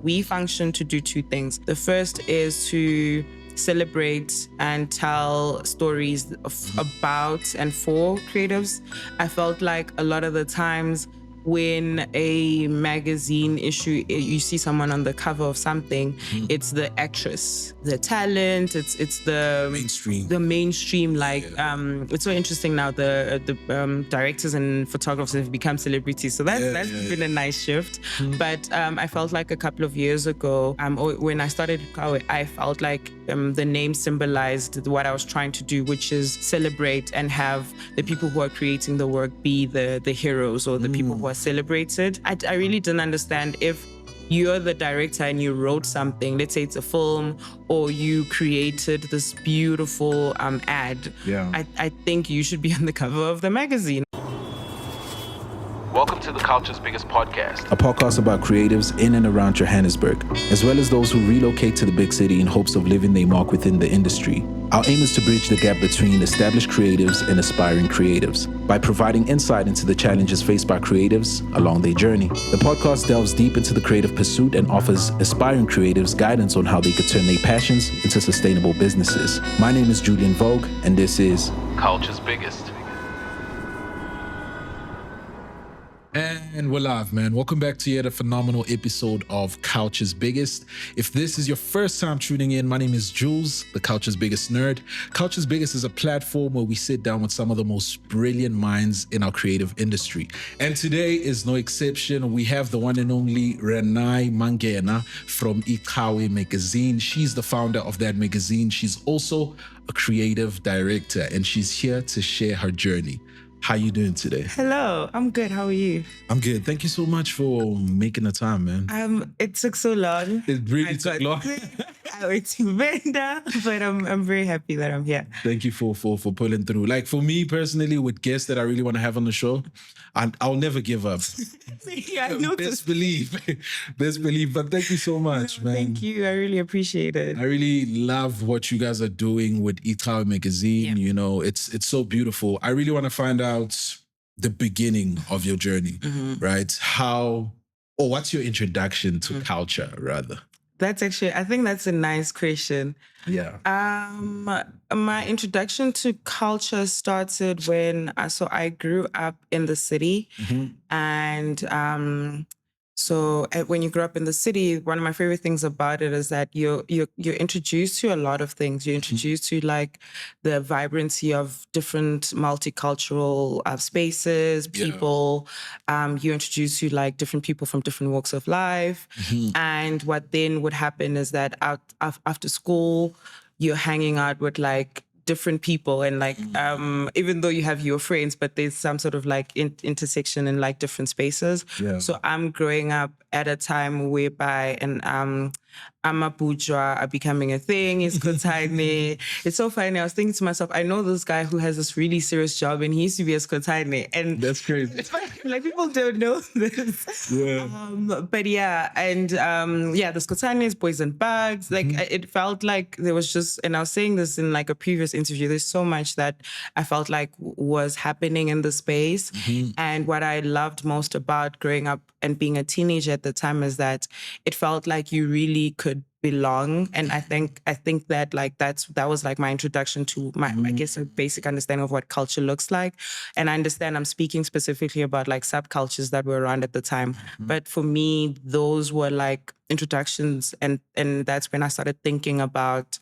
we function to do two things. The first is to celebrate and tell stories about and for creatives. I felt like a lot of the times when a magazine issue, you see someone on the cover of something, it's the actress, the talent, it's the mainstream. Like, it's so interesting now. The directors and photographers have become celebrities, so that's been a nice shift. But I felt like a couple of years ago, when I started iQhawe, I felt like the name symbolized what I was trying to do, which is celebrate and have the people who are creating the work be the heroes or the people who are celebrated. I really didn't understand if you're the director and you wrote something, let's say it's a film, or you created this beautiful ad. I think you should be on the cover of the magazine. Welcome to the Culture's Biggest Podcast. A podcast about creatives in and around Johannesburg, as well as those who relocate to the big city in hopes of leaving their mark within the industry. Our aim is to bridge the gap between established creatives and aspiring creatives by providing insight into the challenges faced by creatives along their journey. The podcast delves deep into the creative pursuit and offers aspiring creatives guidance on how they could turn their passions into sustainable businesses. My name is Julian Vogue, and this is Culture's Biggest. And we're live, man. Welcome back to yet a phenomenal episode of Culture's Biggest. If this is your first time tuning in, my name is Jules, the Culture's Biggest nerd. Culture's Biggest is a platform where we sit down with some of the most brilliant minds in our creative industry. And today is no exception. We have the one and only Renae Mangena from iQhawe magazine. She's the founder of that magazine. She's also a creative director, and she's here to share her journey. How you doing today? Hello, I'm good. How are you? I'm good. Thank you so much for making the time, man. It took so long. It really took long. I went to Venda, but I'm very happy that I'm here. Thank you for pulling through. Like for me personally, with guests that I really want to have on the show, I'll never give up. Yeah, I Best believe. But thank you so much, man. Thank you. I really appreciate it. I really love what you guys are doing with iQhawe magazine. Yeah. You know, it's so beautiful. I really want to find out the beginning of your journey, right? What's your introduction to culture, rather? I think that's a nice question. Yeah. My introduction to culture started when I grew up in the city, and so when you grow up in the city, one of my favorite things about it is that you're introduced to a lot of things. You're introduced to like the vibrancy of different multicultural spaces, people. You're introduced to like different people from different walks of life. And what then would happen is that after school, you're hanging out with like different people, and like even though you have your friends, but there's some sort of like intersection in like different spaces. So I'm growing up at a time whereby Amabuja are becoming a thing. It's Skotane. It's so funny. I was thinking to myself, I know this guy who has this really serious job, and he used to be a Skotane. And that's crazy. It's funny, like people don't know this. But yeah, and the Skotanes, boys and bags. Like it felt like there was just, and I was saying this in like a previous interview, there's so much that I felt like was happening in the space. And what I loved most about growing up and being a teenager at the time is that it felt like you really could belong. And I think that like that was like my introduction to my I guess a basic understanding of what culture looks like. And I understand I'm speaking specifically about like subcultures that were around at the time. But for me, those were like introductions, and that's when I started thinking about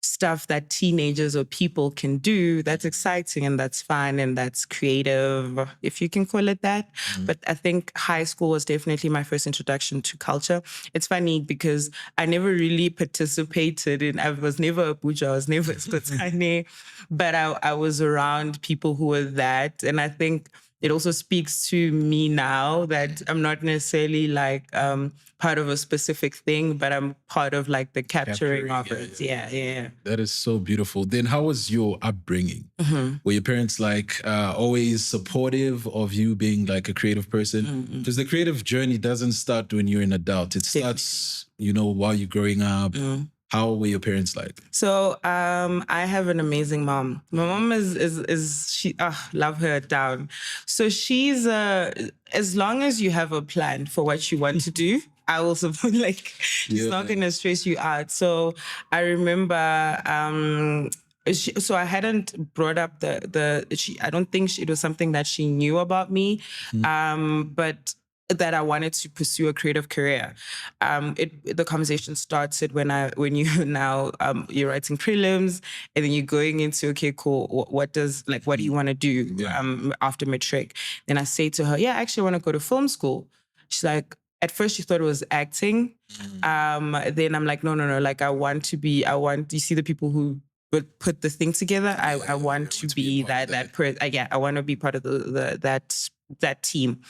stuff that teenagers or people can do that's exciting and that's fun and that's creative, if you can call it that. But I think high school was definitely my first introduction to culture. It's funny because I never really participated in, I was never a Buja, I was never a Skotane, but I was around people who were that. And I think it also speaks to me now that I'm not necessarily like part of a specific thing, but I'm part of like the capturing of it. Yeah. That is so beautiful. Then how was your upbringing? Were your parents like always supportive of you being like a creative person? Because the creative journey doesn't start when you're an adult. It starts, while you're growing up. How were your parents like? So I have an amazing mom. My mom is she love her down. So she's as long as you have a plan for what you want to do, I will support, like, she's not going to stress you out. So I remember, so I hadn't brought up I don't think it was something that she knew about me, but that I wanted to pursue a creative career. The conversation started when you now you're writing prelims, and then you're going into, okay, cool, what do you want to do after matric? Then I say to her, yeah, I actually want to go to film school. She's like, at first she thought it was acting. Then I'm like, no, like you see the people who would put the thing together. I want to be that person. I want to be part of that team.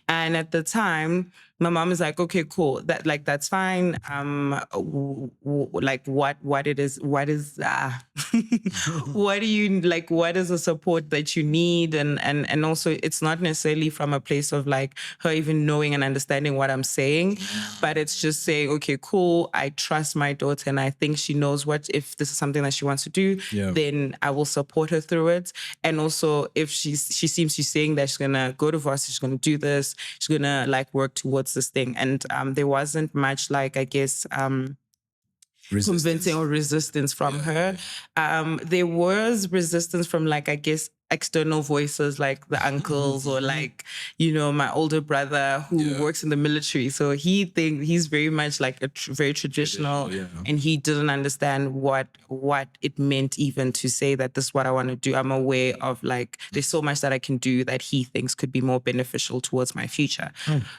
And at the time, my mom is like, okay, cool. That's fine. What is what do you like? What is the support that you need? And also, it's not necessarily from a place of like her even knowing and understanding what I'm saying, but it's just saying, okay, cool. I trust my daughter, and I think she knows if this is something that she wants to do, then I will support her through it. And also, if she's saying that she's gonna go to varsity, she's gonna do this, she's gonna like work towards this thing. And there wasn't much, like, I guess, convincing or resistance from her. There was resistance from, like, I guess, external voices like the uncles or like, my older brother who works in the military. So he's very much like very traditional, and he didn't understand what it meant even to say that this is what I want to do. I'm aware of, like, there's so much that I can do that he thinks could be more beneficial towards my future.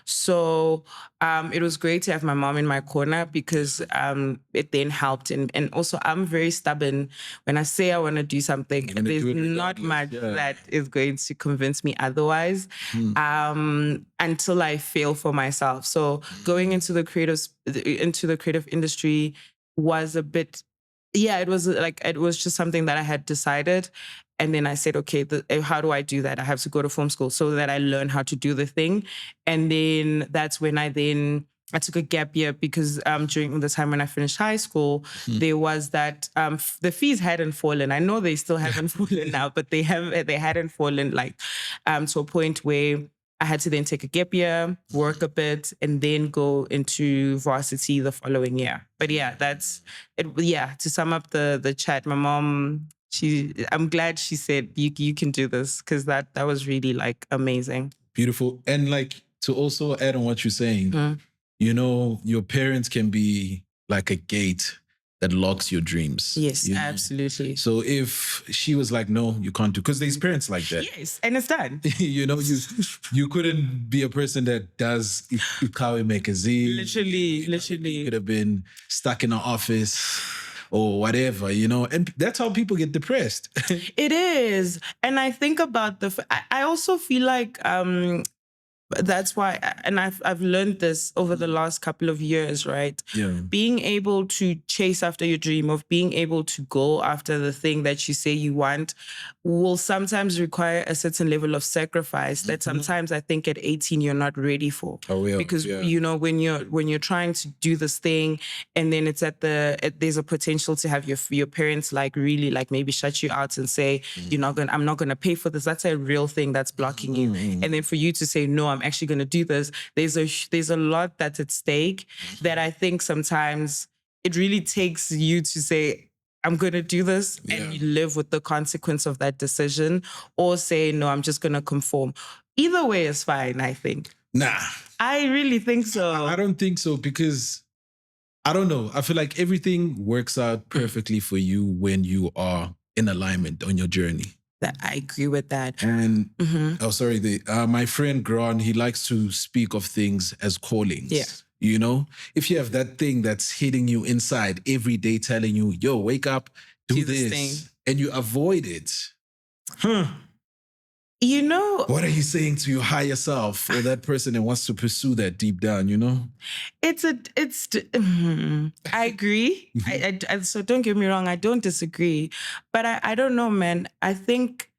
So it was great to have my mom in my corner, because it then helped. And also, I'm very stubborn. When I say I want to do something, there's not much that is going to convince me otherwise, until I fail for myself. So going into the creative industry was a bit, it was just something that I had decided. And then I said, okay, how do I do that? I have to go to film school so that I learn how to do the thing. And then that's when I took a gap year, because during the time when I finished high school, there was that the fees hadn't fallen. I know they still haven't fallen now, but they hadn't fallen, like, to a point where I had to then take a gap year, work a bit, and then go into varsity the following year. But that's it. Yeah, to sum up the chat, my mom, I'm glad she said you can do this, because that was really, like, amazing. Beautiful. And, like, to also add on what you're saying, your parents can be like a gate that locks your dreams. Yes, absolutely. So if she was like, no, you can't do, because there's parents like that. Yes, and it's done. You couldn't be a person that does iQhawe magazine. Literally. You could have been stuck in an office or whatever, and that's how people get depressed. It is. And I think about I also feel like, that's why, and I've learned this over the last couple of years, right? Yeah. Being able to chase after your dream, of being able to go after the thing that you say you want, will sometimes require a certain level of sacrifice that sometimes I think at 18 you're not ready for. Oh, yeah. Because when you're trying to do this thing, and then it's there's a potential to have your parents, like, really, like, maybe shut you out and say, I'm not gonna pay for this. That's a real thing that's blocking you. And then for you to say, no, I'm actually going to do this, there's a lot that's at stake, that I think sometimes it really takes you to say, I'm going to do this, and you live with the consequence of that decision, or say, no, I'm just going to conform. Either way is fine, I think. Nah. I really think so. I don't think so, because I don't know. I feel like everything works out perfectly for you when you are in alignment on your journey. That I agree with that. And my friend Gron, he likes to speak of things as callings. Yeah. If you have that thing that's hitting you inside every day, telling you, yo, wake up, do this, and you avoid it. What are you saying to your higher self, or that person that wants to pursue that deep down, I agree. So don't get me wrong, I don't disagree. But I don't know, man. I think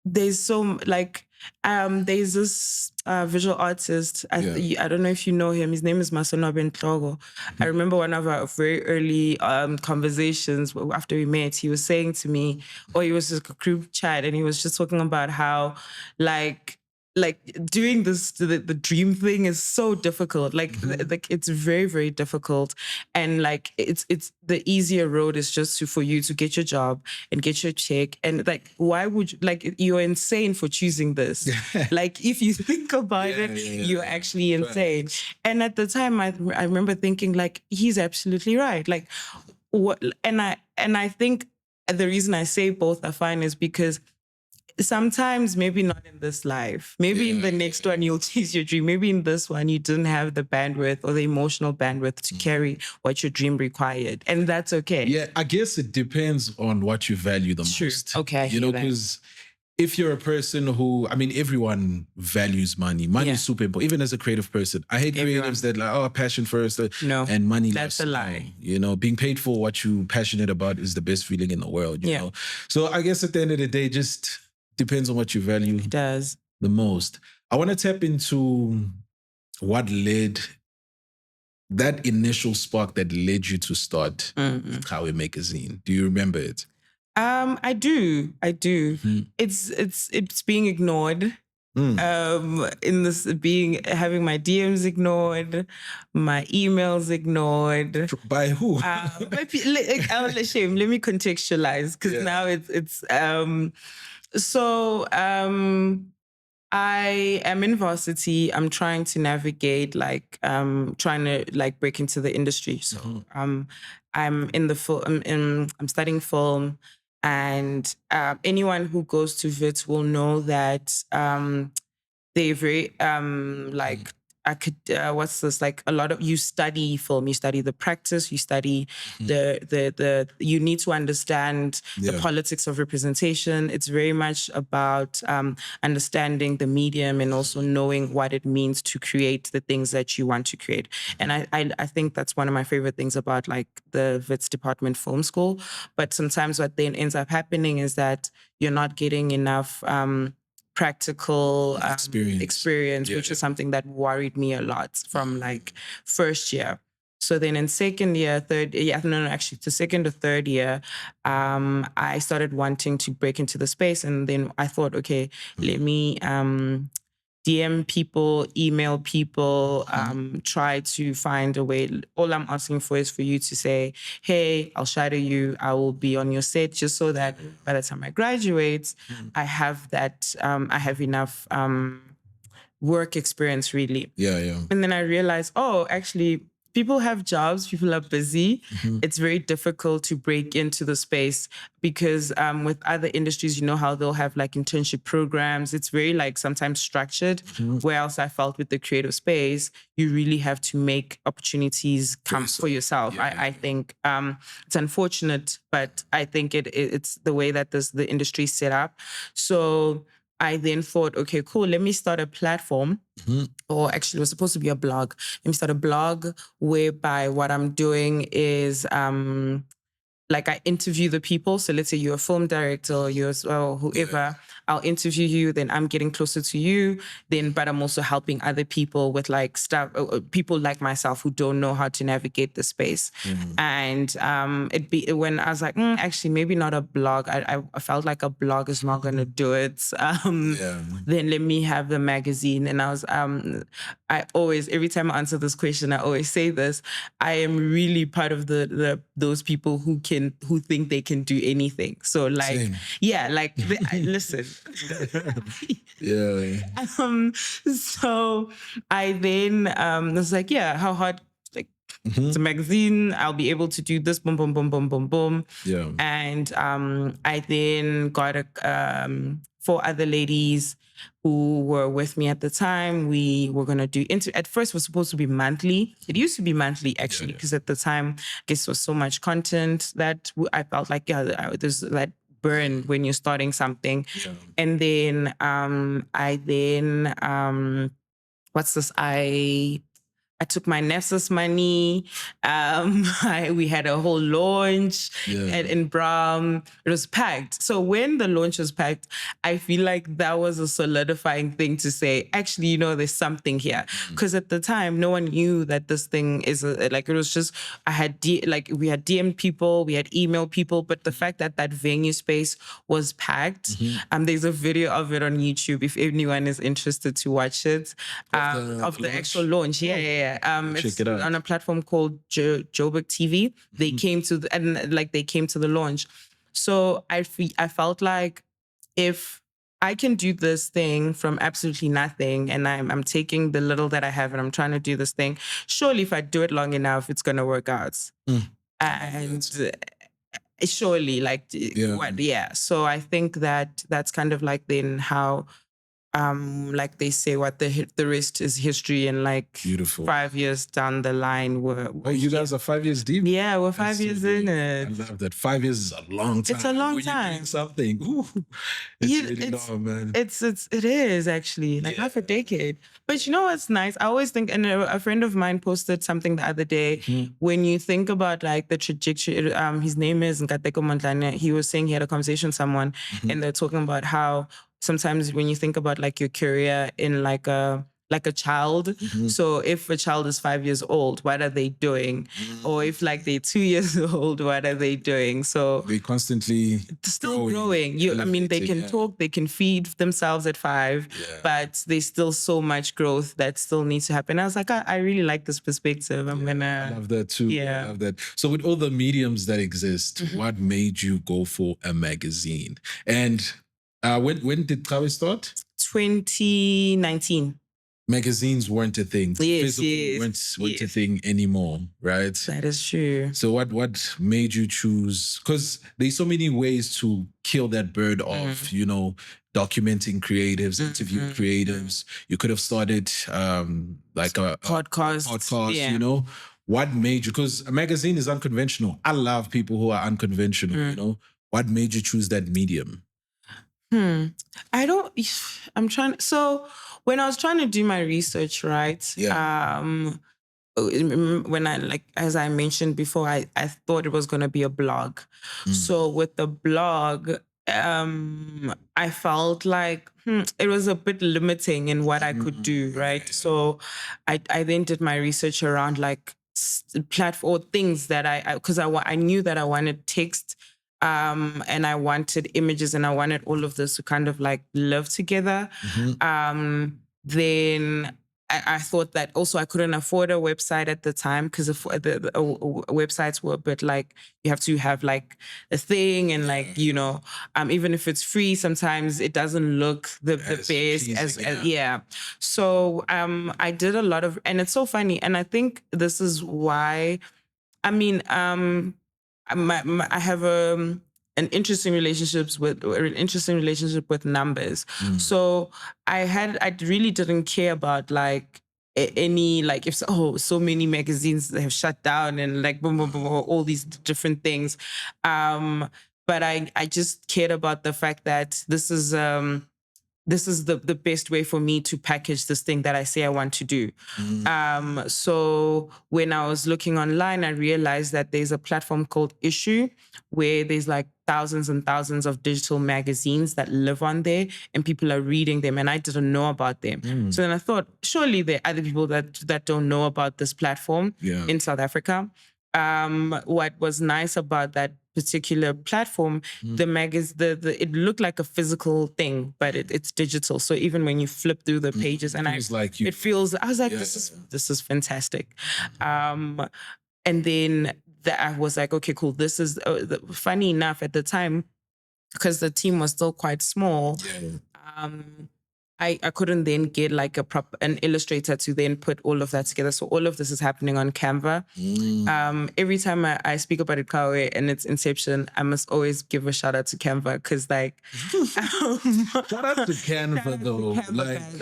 there's so, like, there's this visual artist. I don't know if you know him. His name is Masonobe Ntogo. I remember one of our very early conversations after we met. He was saying to me, he was just a group chat, and he was just talking about how, like, like doing this, the dream thing is so difficult. Like it's very, very difficult. And like it's the easier road is just for you to get your job and get your check. And like, why would you, like, you're insane for choosing this. Like, if you think about it, you're actually insane. And at the time I remember thinking like, he's absolutely right. Like what, and I think the reason I say both are fine is because sometimes maybe not in this life, maybe in the next one you'll chase your dream, maybe in this one you didn't have the bandwidth or the emotional bandwidth to carry what your dream required, and that's okay. Yeah, I guess it depends on what you value the most. Okay, you know, because if you're a person who, I mean, everyone values money. Money is super important. Even as a creative person, I hate creatives that like, oh, passion first, and money. That's a lie. You know, being paid for what you're passionate about is the best feeling in the world. You know, so I guess at the end of the day, just depends on what you value. It does. The most. I want to tap into what led that initial spark that led you to start iQhawe magazine. Do you remember it? I do. It's being ignored. In this having my DMs ignored, my emails ignored. By who? Let me contextualize, because now it's I am in varsity. I'm trying to navigate, like, trying to like break into the industry. So I'm in the film. I'm studying film, and anyone who goes to VIT will know that they're very like, what's this, like, a lot of, you study film, you study the practice, you study the you need to understand the politics of representation. It's very much about understanding the medium and also knowing what it means to create the things that you want to create. And I think that's one of my favorite things about like the VITS department film school. But sometimes what then ends up happening is that you're not getting enough practical experience, which is something that worried me a lot from like first year. So then in second year, to second or third year, I started wanting to break into the space. And then I thought, okay, let me DM people, email people, try to find a way. All I'm asking for is for you to say, hey, I'll shadow you. I will be on your set, just so that by the time I graduate, I have that, I have enough work experience, really. And then I realized, oh, actually, people have jobs, people are busy. It's very difficult to break into the space because with other industries, you know how they'll have like internship programs. It's very like sometimes structured. Whereas I felt with the creative space, you really have to make opportunities come for yourself. I think it's unfortunate, but I think it's the way that the industry is set up. So I then thought, okay, cool, let me start a platform, or actually it was supposed to be a blog. Let me start a blog whereby what I'm doing is like I interview the people. So let's say you're a film director or whoever, I'll interview you, then I'm getting closer to you, but I'm also helping other people with like stuff, people like myself who don't know how to navigate the space. And when I was like, actually maybe not a blog. I felt like a blog is not going to do it. Then let me have the magazine. And I was, I always, every time I answer this question, I always say this, I am really part of those people who think they can do anything. So like, listen. So I then was like, how hard, like, it's a magazine, I'll be able to do this, boom, boom, boom, boom, boom, boom. And I then got 4 other ladies who were with me at the time. We were going to do, at first it was supposed to be monthly. It used to be monthly, actually, because at the time, I guess, was so much content that I felt like, there's that burn when you're starting something. And then I I took my Nessus money. We had a whole launch in Bram. It was packed. So when the launch was packed, I feel like that was a solidifying thing to say, actually, you know, there's something here. Because at the time, no one knew that this thing is like, it was just, we had DM'd people, we had emailed people, but the fact that that venue space was packed, there's a video of it on YouTube if anyone is interested to watch it, of the actual launch. It's it out. on a platform called Joburg TV. They came to the launch. So I felt like if I can do this thing from absolutely nothing, and I'm taking the little that I have and I'm trying to do this thing, surely if I do it long enough, it's gonna work out. And surely, So I think that that's kind of like then how. Like they say, what the rest is history, and like Beautiful. 5 years down the line, you guys are 5 years deep? Yeah, we're 5 years in it. I love that. 5 years is a long time. It's a long when time. You're doing something. Ooh, it's really long, man. It is actually like half a decade. But you know what's nice? I always think, and a friend of mine posted something the other day. When you think about like the trajectory, his name is Nkateko Montlane. He was saying he had a conversation with someone, and they're talking about how sometimes when you think about like your career in like a child, so if a child is 5 years old, what are they doing? Or if like they're 2 years old, what are they doing? So they constantly still growing. They can talk, they can feed themselves at 5, but there's still so much growth that still needs to happen. I was like, I really like this perspective. I love that too. Yeah. I love that. So with all the mediums that exist, what made you go for a magazine? And when did iQhawe start? 2019. Magazines weren't a thing. Yes, weren't a thing anymore, right? That is true. So what made you choose? Because there's so many ways to kill that bird of, documenting creatives, interviewing creatives. You could have started like a podcast, What made you? Because a magazine is unconventional. I love people who are unconventional, What made you choose that medium? So when I was trying to do my research, right? When as I mentioned before, I thought it was going to be a blog. So with the blog, I felt like it was a bit limiting in what I could do, right? So I then did my research around like platform things that because I knew that I wanted text. And I wanted images, and I wanted all of this to kind of like live together. Then I thought that also I couldn't afford a website at the time because the websites were a bit like you have to have like a thing, and like even if it's free, sometimes it doesn't look the best as. So I did a lot of, and it's so funny, and I think this is why. I have an interesting relationship with numbers. So I really didn't care about like any like if so many magazines have shut down and like boom, boom, boom, all these different things. But I just cared about the fact that this is the best way for me to package this thing that I say I want to do. So when I was looking online, I realized that there's a platform called Issue, where there's like thousands and thousands of digital magazines that live on there, and people are reading them, and I didn't know about them. So then I thought, surely there are other people that don't know about this platform in South Africa. What was nice about that particular platform, the magazine, it looked like a physical thing, but it's digital. So even when you flip through the pages, and I was like, this is fantastic. And then I was like, okay, cool. This is funny enough at the time, because the team was still quite small. I couldn't then get like an illustrator to then put all of that together. So all of this is happening on Canva. Every time I speak about iQhawe and its inception, I must always give a shout out to Canva, because like shout out to Canva though.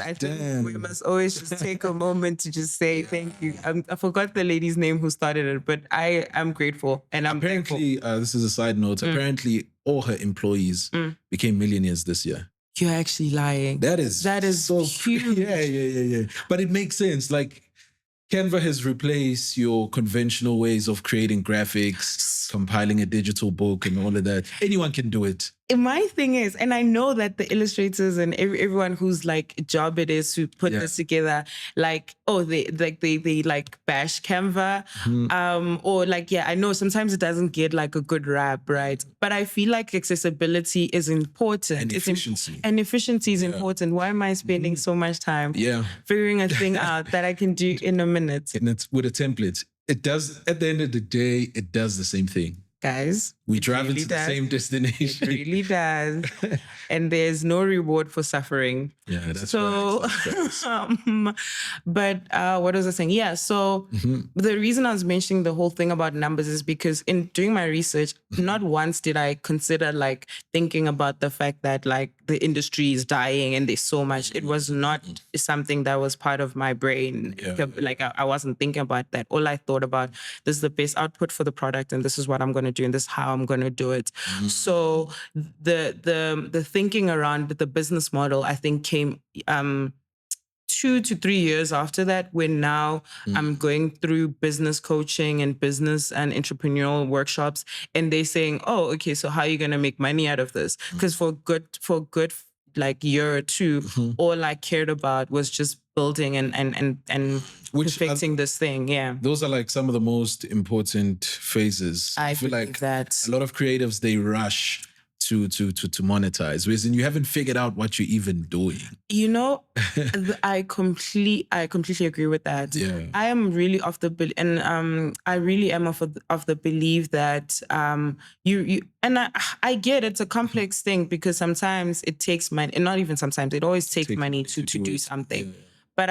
I think we must always just take a moment to just say thank you. I forgot the lady's name who started it, but I am grateful, and I'm apparently this is a side note. Apparently all her employees became millionaires this year. You're actually lying. That is so huge. Yeah. But it makes sense. Like Canva has replaced your conventional ways of creating graphics, compiling a digital book, and all of that. Anyone can do it. My thing is, and I know that the illustrators and everyone whose like job it is to put this together, like, they bash Canva, or like, I know sometimes it doesn't get like a good rap, right? But I feel like accessibility is important. And efficiency. And efficiency is important. Why am I spending so much time figuring a thing out that I can do in a minute? And it's with a template. It does, at the end of the day, it does the same thing. Guys, we drive into the same destination. It really does. And there's no reward for suffering. Yeah, that's so, right. That's but what was I saying? Yeah, so the reason I was mentioning the whole thing about numbers is because in doing my research, not once did I consider like thinking about the fact that like the industry is dying and there's so much. It was not something that was part of my brain. Like I wasn't thinking about that. All I thought about, this is the best output for the product and this is what I'm going to do and this is how I'm going to do it. So the thinking around the business model, I think, came 2 to 3 years after that, when now I'm going through business coaching and business and entrepreneurial workshops, and they're saying, oh, okay, so how are you going to make money out of this? Because for good like year or two, all I cared about was just building and perfecting this thing. Yeah. Those are like some of the most important phases. I feel like that a lot of creatives, they rush to monetize, whereas you haven't figured out what you're even doing. You know, I completely agree with that. Yeah. I am really of the and I really am of the belief that you and I get it's a complex thing, because sometimes it takes money, and not even sometimes, it always takes money to do something. Yeah. But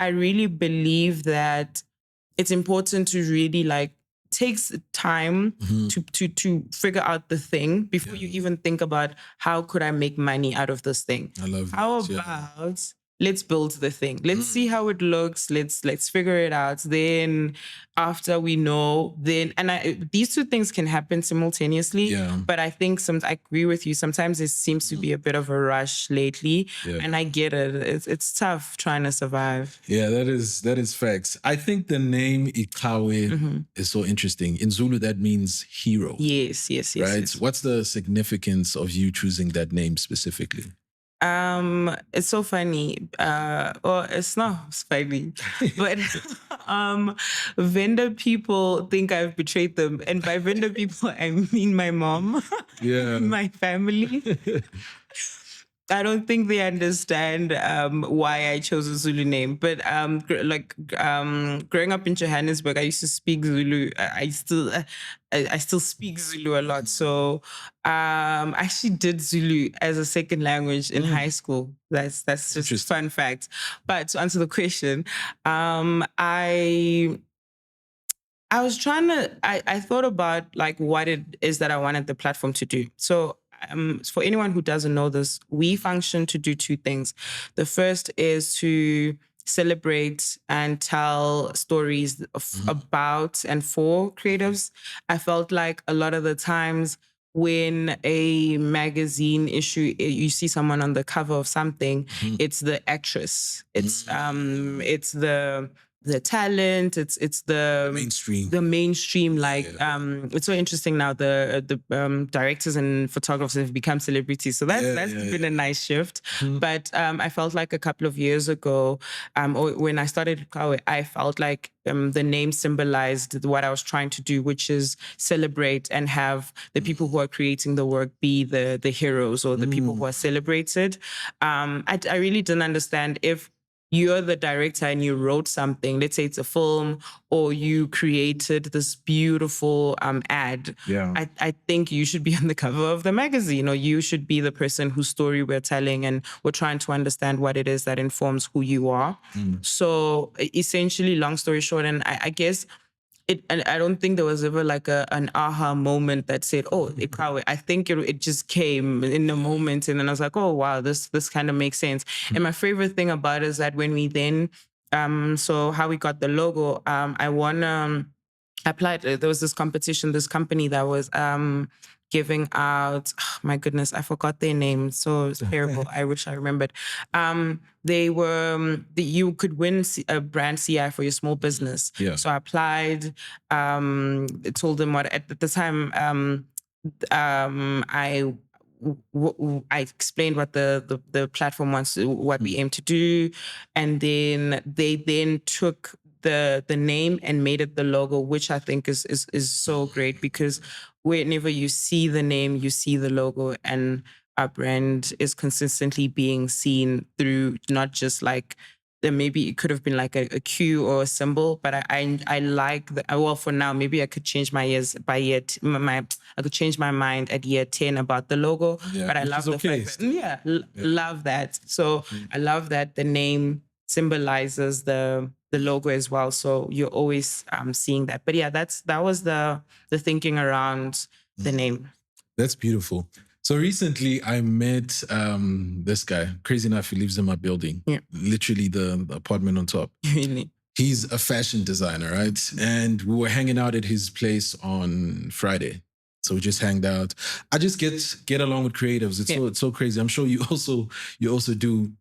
I really believe that it's important to really like takes time to figure out the thing before you even think about how could I make money out of this thing. I love that. How about let's build the thing. Let's see how it looks. Let's figure it out. Then after we know, these two things can happen simultaneously. Yeah. But I think I agree with you. Sometimes it seems to be a bit of a rush lately. Yeah. And I get it. It's tough trying to survive. Yeah, that is facts. I think the name iQhawe is so interesting. In Zulu, that means hero. Yes. Right? Yes. What's the significance of you choosing that name specifically? It's so funny. Or it's not funny, but vendor people think I've betrayed them, and by vendor people I mean my mom, my family. I don't think they understand why I chose a Zulu name. But growing up in Johannesburg, I used to speak Zulu. I still speak Zulu a lot. So I actually did Zulu as a second language in high school. That's just a fun fact. But to answer the question, I was trying to. I thought about like what it is that I wanted the platform to do. So. For anyone who doesn't know this, we function to do two things. The first is to celebrate and tell stories about and for creatives. I felt like a lot of the times when a magazine issue, you see someone on the cover of something, it's the actress, it's the talent, it's the mainstream. Like it's so interesting now. The directors and photographers have become celebrities, so that's been a nice shift. But I felt like a couple of years ago, when I started iQhawe, I felt like the name symbolized what I was trying to do, which is celebrate and have the people who are creating the work be the heroes or the people who are celebrated. I really didn't understand if you're the director and you wrote something, let's say it's a film, or you created this beautiful ad. Yeah. I think you should be on the cover of the magazine, or you should be the person whose story we're telling, and we're trying to understand what it is that informs who you are. So essentially, long story short, and I guess and I don't think there was ever like an aha moment that said, oh, iQhawe. I think it just came in a moment, and then I was like, oh, wow, this kind of makes sense. And my favorite thing about it is that when we then, so how we got the logo, I won I applied. There was this competition, this company that was giving out. Oh, my goodness, I forgot their name. So it's terrible. I wish I remembered. They were. You could win a brand CI for your small business. Yeah. So I applied. Told them what at the time. I explained what the platform wants to, what we aim to do, and then they took the name and made it the logo, which I think is so great, because whenever you see the name, you see the logo, and our brand is consistently being seen through not just like maybe it could have been like a Q or a symbol, but I like well, for now, maybe I could change my years by year. I could change my mind at year 10 about the logo, but I love the fact that, love that. So I love that the name symbolizes the logo as well. So you're always seeing that. But yeah, that was the thinking around the name. That's beautiful. So recently I met this guy. Crazy enough, he lives in my building. Yeah. Literally the apartment on top. Really? He's a fashion designer, right? And we were hanging out at his place on Friday. So we just hanged out. I just get along with creatives. It's so crazy. I'm sure you also do.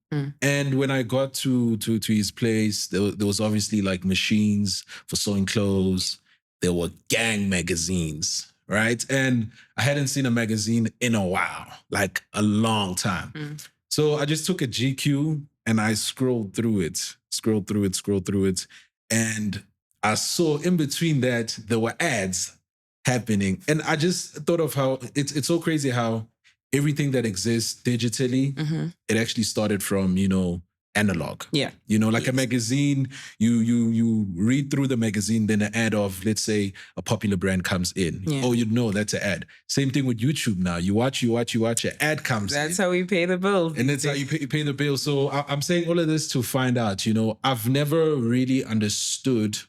And when I got to his place, there was obviously like machines for sewing clothes. There were gang magazines, right? And I hadn't seen a magazine in a while, like a long time. So I just took a GQ and I scrolled through it. And I saw in between that there were ads happening. And I just thought of how it's so crazy how everything that exists digitally, it actually started from, analog. Yeah. Like a magazine, you read through the magazine, then an ad of, let's say, a popular brand comes in. Yeah. Oh, that's an ad. Same thing with YouTube now. You watch, an ad comes in. That's how we pay the bill. And that's how you pay the bill. So I'm saying all of this to find out, I've never really understood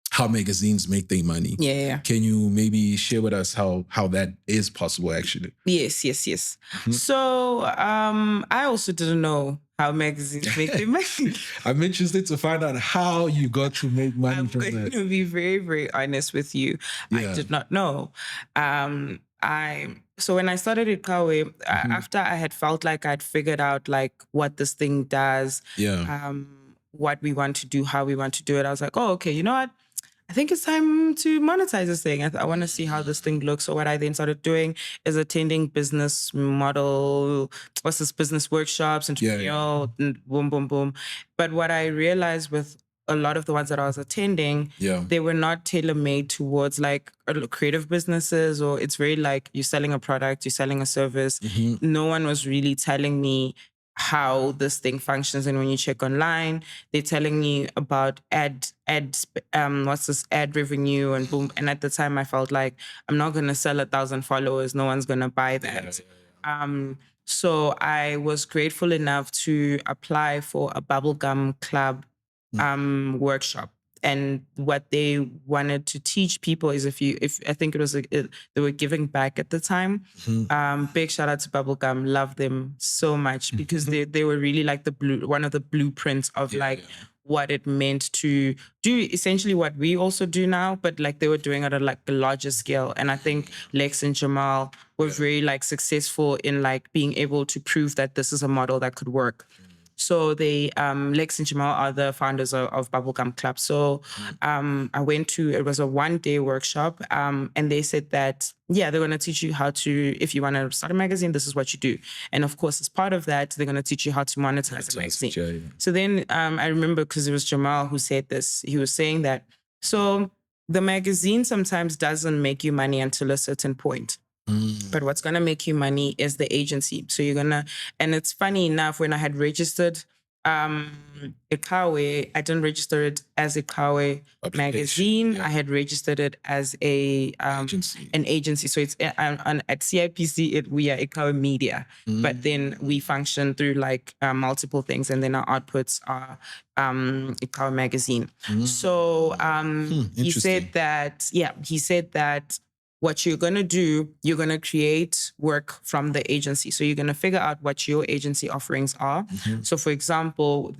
how magazines make their money. Yeah. Can you maybe share with us how that is possible, actually? Yes. So I also didn't know how magazines make their money. I'm interested to find out how you got to make money from that. I'm going to be very, very honest with you. Yeah. I did not know. So when I started iQhawe, after I had felt like I'd figured out like what this thing does, what we want to do, how we want to do it, I was like, oh, okay, you know what? I think it's time to monetize this thing. I want to see how this thing looks. So what I then started doing is attending business workshops, and boom, boom, boom. But what I realized with a lot of the ones that I was attending, they were not tailor-made towards like creative businesses, or it's very like you're selling a product, you're selling a service. No one was really telling me how this thing functions. And when you check online, they're telling me about ad revenue and boom. And at the time I felt like I'm not going to sell 1,000 followers. No one's going to buy that. So I was grateful enough to apply for a bubblegum club workshop. And what they wanted to teach people is if I think it was they were giving back at the time. Big shout out to Bubblegum, love them so much, because they were really like one of the blueprints of what it meant to do essentially what we also do now, but like they were doing it at like a larger scale. And I think Lex and Jamal were very like successful in like being able to prove that this is a model that could work. So they, Lex and Jamal are the founders of Bubblegum Club. So I went to, it was a 1-day workshop, and they said that, they're going to teach you how to, if you want to start a magazine, this is what you do. And of course, as part of that, they're going to teach you how to monetize a magazine. So then I remember, because it was Jamal who said this, he was saying that, so the magazine sometimes doesn't make you money until a certain point. But what's going to make you money is the agency. So you're going to, and it's funny enough, when I had registered iQhawe, I didn't register it as iQhawe magazine. I had registered it as an agency. So it's at CIPC, we are iQhawe Media. But then we function through like multiple things, and then our outputs are iQhawe magazine. So he said that, what you're going to do, you're going to create work from the agency. So you're going to figure out what your agency offerings are. So for example,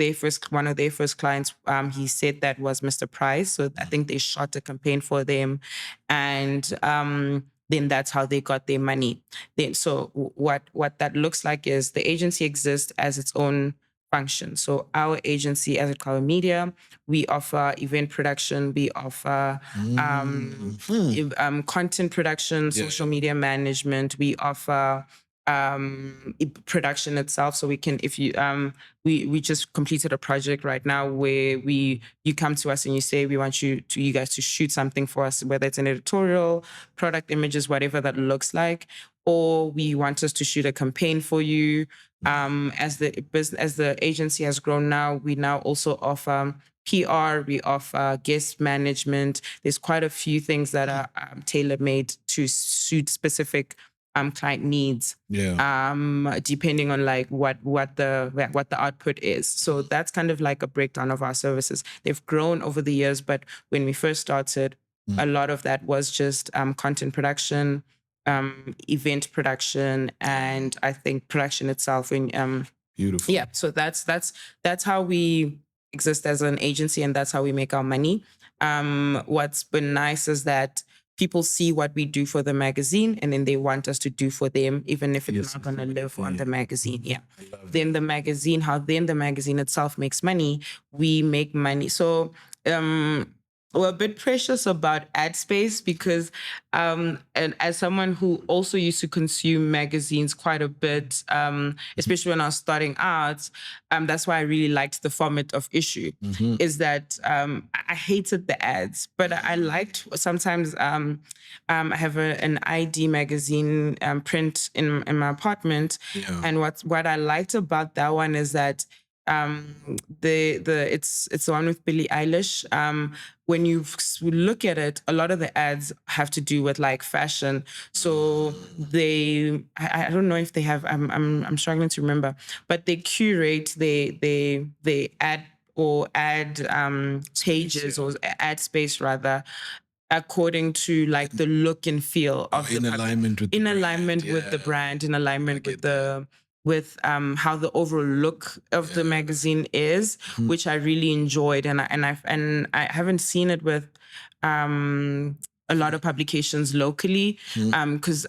one of their first clients, he said that was Mr. Price. So I think they shot a campaign for them, and then that's how they got their money. So what that looks like is the agency exists as its own function. So our agency as iQhawe Media, we offer event production, we offer content production, social media management, we offer production itself. So we can, if you we just completed a project right now where you come to us and you say we want you guys to shoot something for us, whether it's an editorial, product images, whatever that looks like, or we want us to shoot a campaign for you. As the agency has grown now, we now also offer PR, we offer guest management. There's quite a few things that are tailor-made to suit specific client needs. Depending on like what the output is. So that's kind of like a breakdown of our services. They've grown over the years, but when we first started, a lot of that was just content production, event production, and I think production itself. Beautiful. Yeah, so that's how we exist as an agency, and that's how we make our money. What's been nice is that people see what we do for the magazine, and then they want us to do for them, even if it's not going to live on the magazine. Yeah. Then the magazine itself makes money. We make money. So we're a bit precious about ad space because, and as someone who also used to consume magazines quite a bit, especially when I was starting out, that's why I really liked the format of issue. Is that I hated the ads, but I liked sometimes. I have an ID magazine print in my apartment, and what I liked about that one is that it's the one with Billie Eilish. When you look at it, a lot of the ads have to do with like fashion. So I don't know if they have. I'm struggling to remember, but they curate. They add pages or ad space rather, according to like the look and feel of alignment with the brand, in alignment with how the overall look of the magazine is, which I really enjoyed, and I haven't seen it with a lot of publications locally, because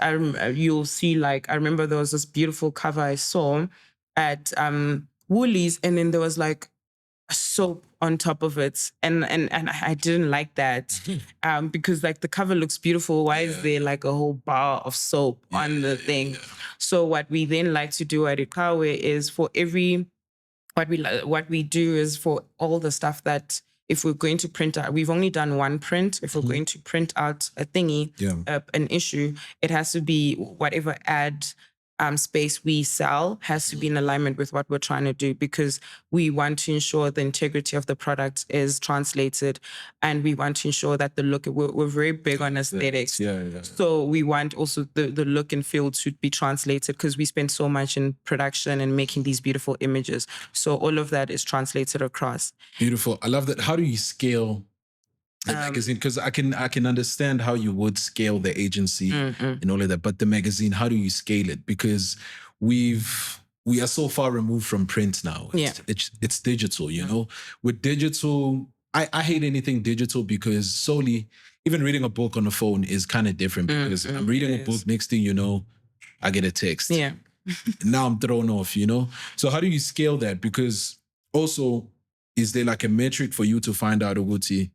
you'll see, like, I remember there was this beautiful cover I saw at Woolies, and then there was like a soap on top of it, and I didn't like that, because like the cover looks beautiful. Why is there like a whole bar of soap on the thing? So what we then like to do at iQhawe is for what we do is for all the stuff that if we're going to print out, we've only done one print. If we're going to print out a thingy, an issue, it has to be whatever ad space we sell has to be in alignment with what we're trying to do, because we want to ensure the integrity of the product is translated, and we want to ensure that the look, we're very big on aesthetics. So we want also the look and feel to be translated, because we spend so much in production and making these beautiful images. So all of that is translated across. Beautiful. I love that. How do you scale the magazine? Because I can understand how you would scale the agency and all of that, but the magazine, how do you scale it? Because we are so far removed from print now. It's digital, you know. With digital, I hate anything digital, because solely, even reading a book on the phone is kind of different, because I'm reading a book, next thing you know, I get a text. Now I'm thrown off, you know. So how do you scale that? Because also, is there like a metric for you to find out, Uguti,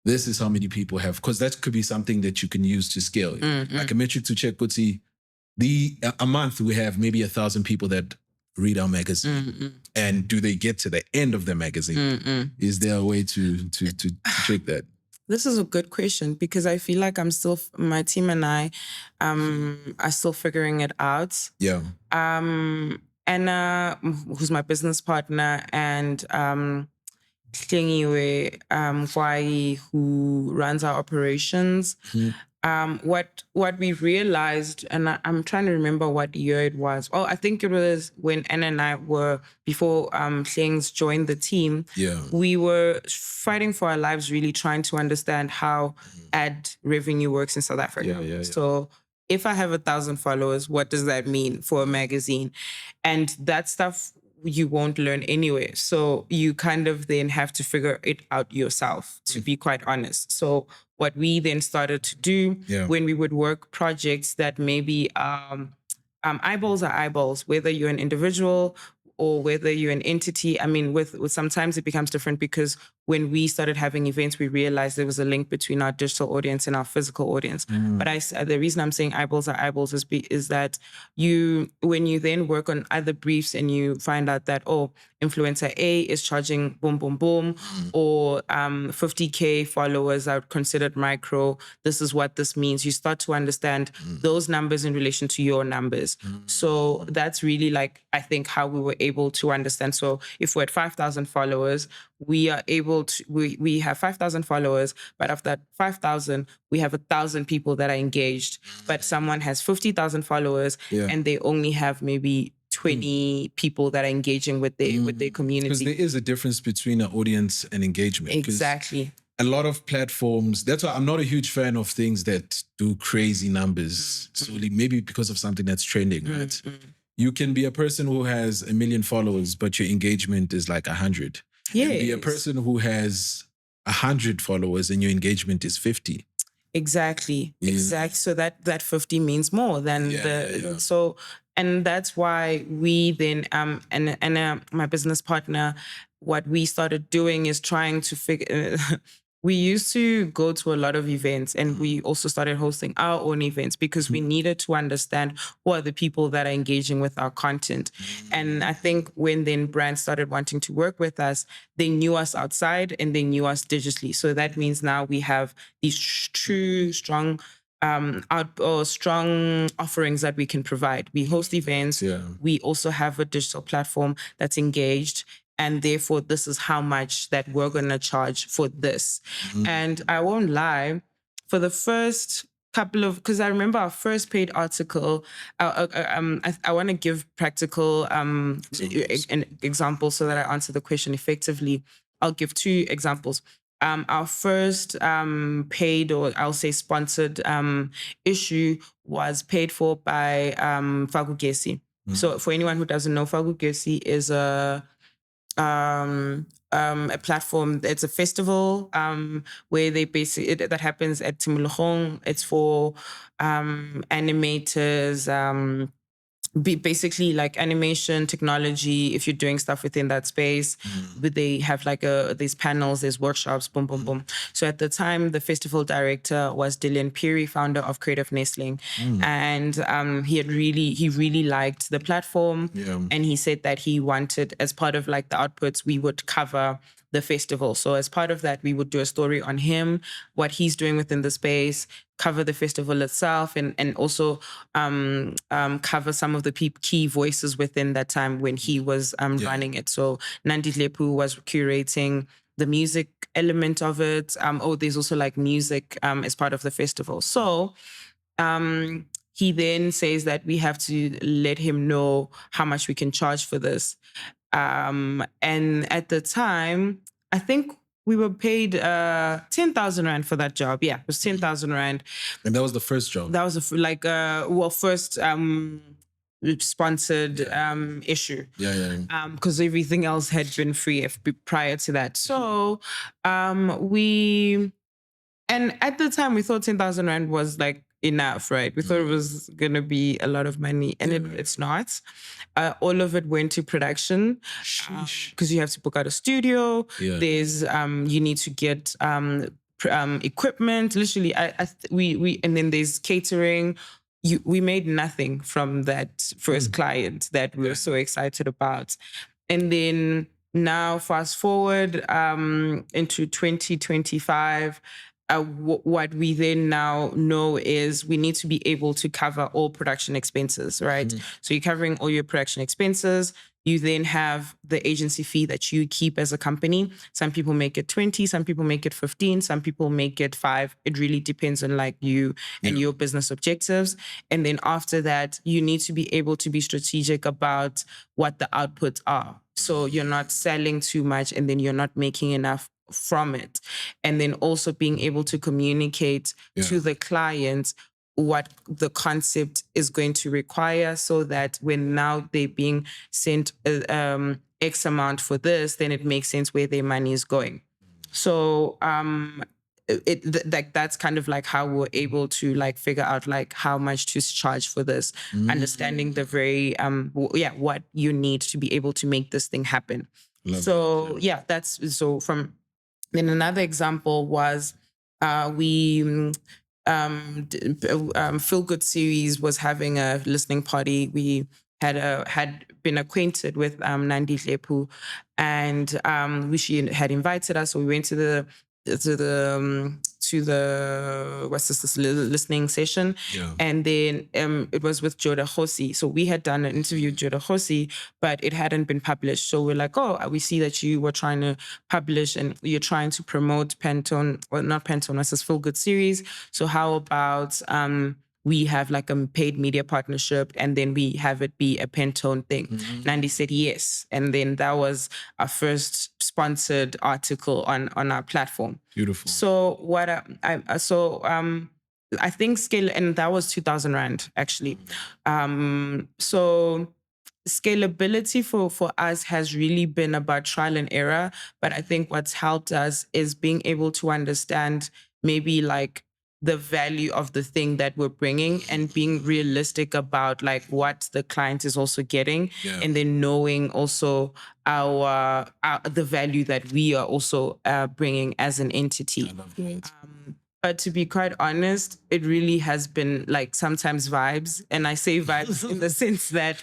this is how many people have, because that could be something that you can use to scale. Like a metric to check, a month we have maybe 1,000 people that read our magazine. And do they get to the end of the magazine? Is there a way to check that? This is a good question, because I feel like my team and I are still figuring it out. Anna, who's my business partner, and Tlingiwe Kwai, who runs our operations. what we realized, and I'm trying to remember what year it was. Oh, I think it was when Anna and I were, before things joined the team. Yeah. We were fighting for our lives, really trying to understand how ad revenue works in South Africa. Yeah. So if I have 1,000 followers, what does that mean for a magazine? And that stuff you won't learn anyway. So you kind of then have to figure it out yourself, to be quite honest. So what we then started to do when we would work projects that maybe eyeballs are eyeballs, whether you're an individual or whether you're an entity. I mean, with sometimes it becomes different, because when we started having events, we realized there was a link between our digital audience and our physical audience. But the reason I'm saying eyeballs are eyeballs is that when you then work on other briefs and you find out that, oh, influencer A is charging boom, boom, boom, or 50K followers are considered micro, this is what this means. You start to understand those numbers in relation to your numbers. So that's really like, I think, how we were able to understand. So if we're at 5,000 followers, we are able to, we have 5,000 followers, but of that 5,000, we have 1,000 people that are engaged. But someone has 50,000 followers and they only have maybe 20 people that are engaging with their community. Because there is a difference between an audience and engagement. Exactly. A lot of platforms, that's why I'm not a huge fan of things that do crazy numbers. Solely, maybe because of something that's trending, right? You can be a person who has 1 million followers, but your engagement is like 100. Yeah. Be a person who has 100 followers and your engagement is 50. Exactly. So that 50 means more than so, and that's why we then and my business partner, what we started doing is trying to figure. We used to go to a lot of events, and we also started hosting our own events because we needed to understand who are the people that are engaging with our content. And I think when then brands started wanting to work with us, they knew us outside and they knew us digitally. So that means now we have these true, strong strong offerings that we can provide. We host events. We also have a digital platform that's engaged. And therefore, this is how much that we're going to charge for this. And I won't lie, for the first couple of, because I remember our first paid article, I want to give practical an example so that I answer the question effectively. I'll give 2 examples. Our first paid, or I'll say sponsored issue was paid for by Fagugesi. So for anyone who doesn't know, Fagugesi is a platform. It's a festival where they basically that happens at Timulong. It's for animators, basically like animation technology. If you're doing stuff within that space, but they have like these panels, there's workshops, boom, boom, boom. So at the time, the festival director was Dylan Peary, founder of Creative Nestling, and he really liked the platform, and he said that he wanted, as part of like the outputs, we would cover the festival. So as part of that, we would do a story on him, what he's doing within the space, cover the festival itself, and also cover some of the key voices within that time when he was running it. So Nandi Lepu was curating the music element of it. There's also like music as part of the festival. So he then says that we have to let him know how much we can charge for this. And at the time, I think we were paid 10,000 Rand for that job. Yeah, it was 10,000 Rand. And that was the first job? That was first sponsored issue. Because everything else had been free prior to that. So and at the time we thought 10,000 Rand was like enough, right? We thought it was going to be a lot of money, and it's not. All of it went to production because you have to book out a studio. There's you need to get equipment. Literally, we and then there's catering. We made nothing from that first client that we were so excited about, and then now fast forward into 2025. What we then now know is we need to be able to cover all production expenses, right? So you're covering all your production expenses. you then have the agency fee that you keep as a company. Some people make it 20, some people make it 15, some people make it 5. It really depends on like you and your business objectives. And then after that, you need to be able to be strategic about what the outputs are. So you're not selling too much and then you're not making enough from it. And then also being able to communicate to the client what the concept is going to require, so that when now they're being sent X amount for this, then it makes sense where their money is going. So that's kind of like how we're able to like figure out like how much to charge for this, understanding the very what you need to be able to make this thing happen. That's so from. Then another example was we Feel Good series was having a listening party. We had been acquainted with Nandi Lepu, and she had invited us. So we went to the what's this listening session, and then it was with Joda Hosi. So we had done an interview with Joda Hosi, but it hadn't been published. So we're like, oh, we see that you were trying to publish and you're trying to promote Pantone, or not Pantone, what's this Feel Good series. So how about we have like a paid media partnership and then we have it be a Pantone thing. Nandi said yes. And then that was our first sponsored article on our platform. Beautiful. So what I think scale, and that was 2,000 Rand actually. So scalability for us has really been about trial and error. But I think what's helped us is being able to understand maybe like the value of the thing that we're bringing and being realistic about like what the client is also getting, and then knowing also our the value that we are also bringing as an entity. I love that. But to be quite honest, it really has been like sometimes vibes. And I say vibes in the sense that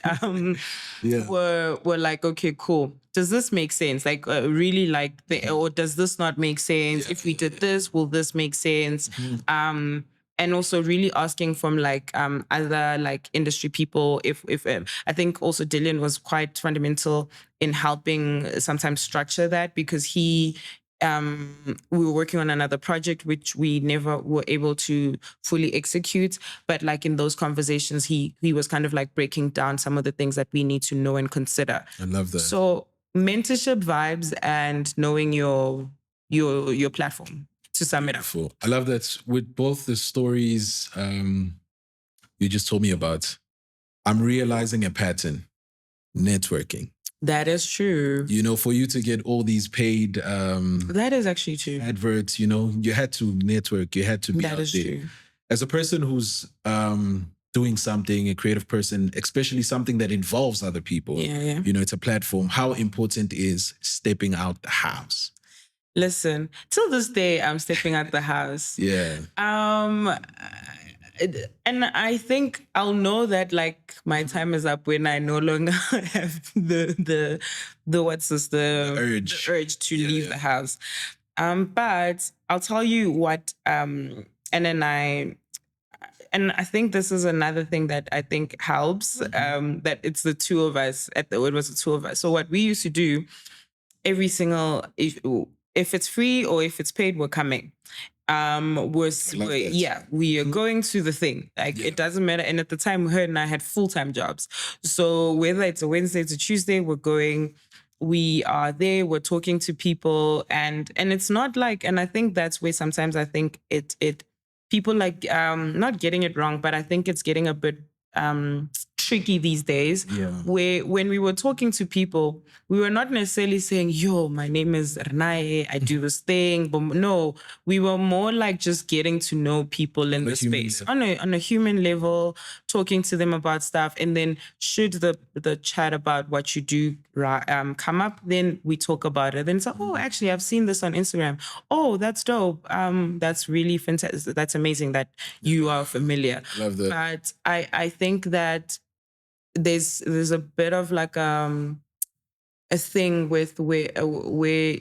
we're like, okay, cool. Does this make sense? Like really like, or does this not make sense? If we did this, will this make sense? And also really asking from like other like industry people. If I think also Dylan was quite fundamental in helping sometimes structure that, because we were working on another project which we never were able to fully execute, but like in those conversations he was kind of like breaking down some of the things that we need to know and consider. I love that. So mentorship vibes and knowing your platform, to sum it up. Beautiful. I love that with both the stories you just told me about. I'm realizing a pattern: networking. That is true. You know, for you to get all these paid that is actually true. adverts, you know, you had to network, you had to be That out is there. true. As a person who's doing something, a creative person, especially something that involves other people, you know, it's a platform. How important is stepping out the house? Listen, till this day, I'm stepping out the house. And I think I'll know that like my time is up when I no longer have the urge to leave the house. But I'll tell you what, and I think this is another thing that I think helps, that it's the two of us it was the two of us. So what we used to do every single, if it's free or if it's paid, we're coming. We are going to the thing. Like it doesn't matter. And at the time, her and I had full-time jobs. So whether it's a Wednesday, it's a Tuesday, we're going. We are there. We're talking to people, and it's not like. And I think that's where sometimes I think it people like not getting it wrong, but I think it's getting a bit tricky these days. Where when we were talking to people, we were not necessarily saying, yo, my name is Renae, I do this thing. But no, we were more like just getting to know people in the space on a human level, talking to them about stuff. And then should the chat about what you do come up, then we talk about it. Then it's like, oh, actually, I've seen this on Instagram. Oh, that's dope. That's really fantastic. That's amazing that you are familiar. Love that. But I think that there's a bit of like a thing with where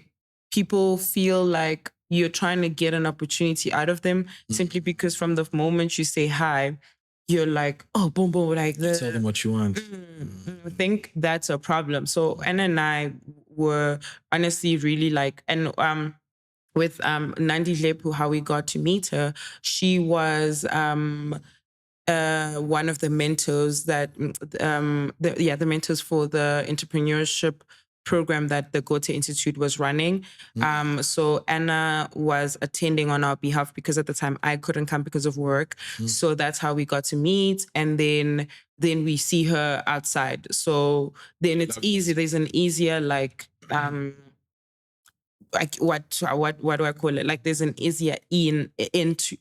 people feel like you're trying to get an opportunity out of them simply because from the moment you say hi, you're like, oh, boom, boom, like this. Tell them what you want. I think that's a problem. So Anna and I were honestly really like, and with Nandi Lepu, how we got to meet her, she was one of the mentors that the mentors for the entrepreneurship program that the Goethe Institute was running. So Anna was attending on our behalf because at the time I couldn't come because of work. So that's how we got to meet. And then we see her outside. So then it's easy. There's an easier like what do I call it? Like there's an easier into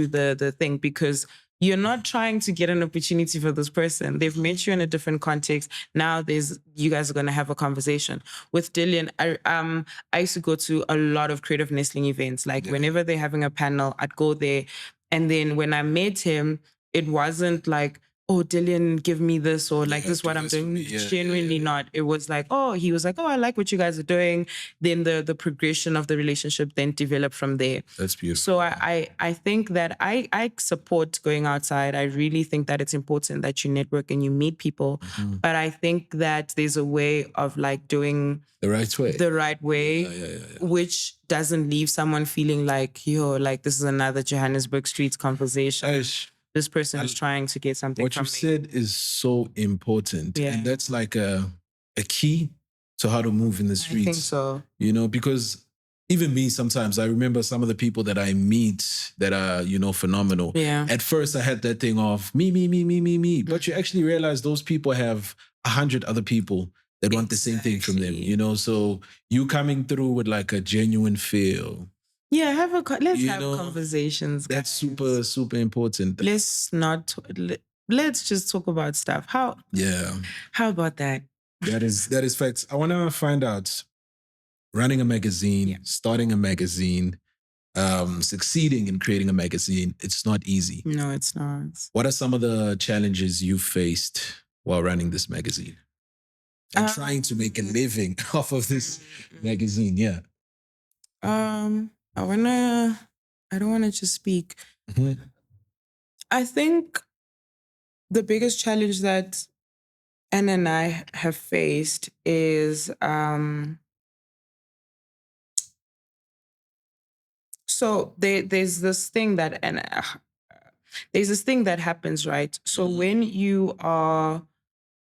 the thing because you're not trying to get an opportunity for this person. They've met you in a different context. Now you guys are going to have a conversation. With Dillian, I used to go to a lot of creative nestling events. Like whenever they're having a panel, I'd go there. And then when I met him, it wasn't like, oh, Dillian, give me this, or like this is what I'm doing. Genuinely not. It was like, he was like, oh, I like what you guys are doing. Then the progression of the relationship then developed from there. That's beautiful. So I think that I support going outside. I really think that it's important that you network and you meet people. But I think that there's a way of like doing the right way, which doesn't leave someone feeling like, like this is another Johannesburg streets conversation. This person is trying to get something what from you me. said is so important. And that's like a key to how to move in the streets. I think so. You know, because even me, sometimes I remember some of the people that I meet that are, phenomenal. Yeah. At first I had that thing of me. But you actually realize those people have 100 other people that want the same thing from them, So you coming through with like a genuine feel. Yeah, let's have conversations. That's super, super important. Let's just talk about stuff. How about that? That is facts. I want to find out, running a magazine, starting a magazine, succeeding in creating a magazine, it's not easy. No, it's not. What are some of the challenges you faced while running this magazine? And trying to make a living off of this magazine, I don't want to just speak. I think the biggest challenge that Anna and I have faced is so there's this thing that happens, right? So when you are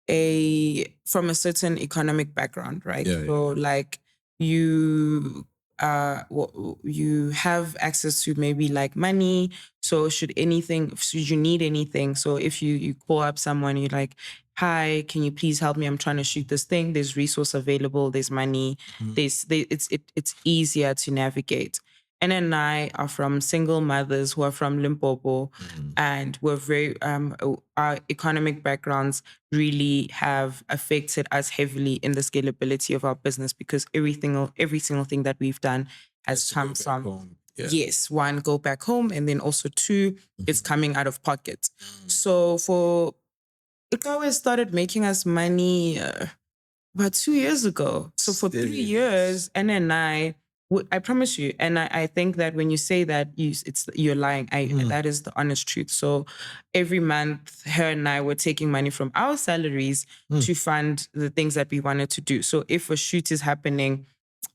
from a certain economic background, right? So like you have access to maybe like money. So should you need anything? So if you call up someone, you're like, hi, can you please help me? I'm trying to shoot this thing. There's resource available. There's money. It's easier to navigate. Anna and I are from single mothers who are from Limpopo, and we're very our economic backgrounds really have affected us heavily in the scalability of our business because every single thing that we've done has come from one, go back home, and then also two, it's coming out of pocket. So for iQhawe started making us money about 2 years ago. So for 3 years, Anna and I promise you, and I think that when you say that, you're lying. That is the honest truth. So every month, her and I were taking money from our salaries to fund the things that we wanted to do. So if a shoot is happening,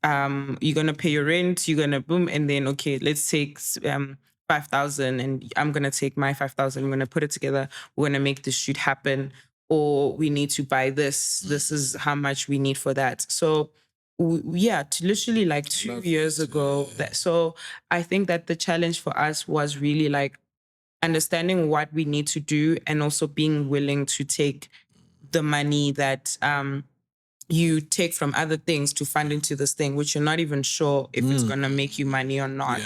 you're gonna pay your rent, you're gonna boom, and then okay, let's take 5,000, and I'm gonna take my 5,000. We're gonna put it together. We're gonna make this shoot happen, or we need to buy this. This is how much we need for that. So. Literally like 2 years ago. So I think that the challenge for us was really like understanding what we need to do and also being willing to take the money that you take from other things to fund into this thing, which you're not even sure if it's going to make you money or not.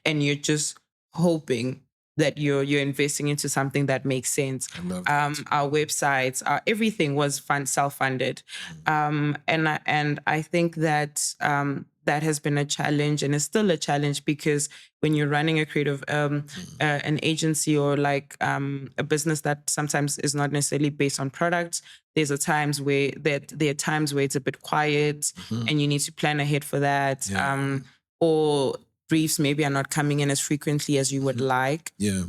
And you're just hoping that you're investing into something that makes sense. Our websites, everything was self-funded. And I think that that has been a challenge and is still a challenge because when you're running a creative, an agency or like a business that sometimes is not necessarily based on products, there are times where it's a bit quiet and you need to plan ahead for that. Or briefs maybe are not coming in as frequently as you would like. Yeah.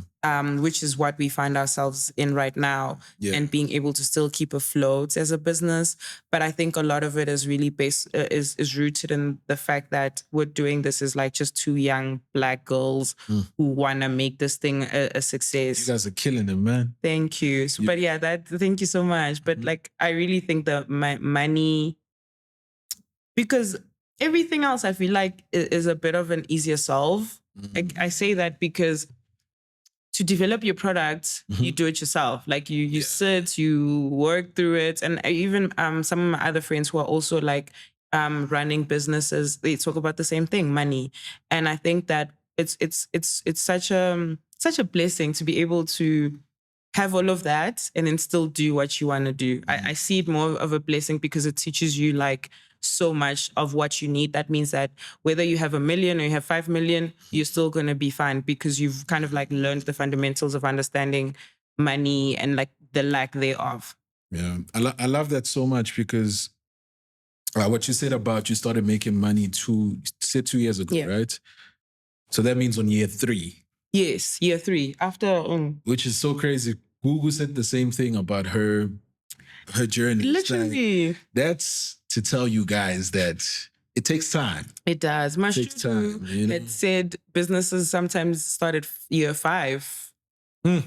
Which is what we find ourselves in right now, Yeah. and being able to still keep afloat as a business. But I think a lot of it is really is rooted in the fact that we're doing this as like just two young Black girls who want to make this thing a success. You guys are killing it, man. Thank you. But yeah, thank you so much. But like, I really think that my money, because everything else I feel like is a bit of an easier solve. I say that because to develop your product, you do it yourself. Like you sit, you work through it. And even some of my other friends who are also like running businesses, they talk about the same thing, money. And I think that it's such a blessing to be able to have all of that and then still do what you want to do. I see it more of a blessing because it teaches you like so much of what you need. That means that whether you have 1 million or you have 5 million, you're still going to be fine because you've kind of like learned the fundamentals of understanding money and like the lack thereof. Yeah, I love that so much because what you said about you started making money 2 years ago, right? So that means on year 3. Yes, year 3 after. Which is so crazy. Google said the same thing about her journey. Literally. Like, that's to tell you guys that it takes time. It does. My takes time, you know? had said businesses sometimes start at year 5. So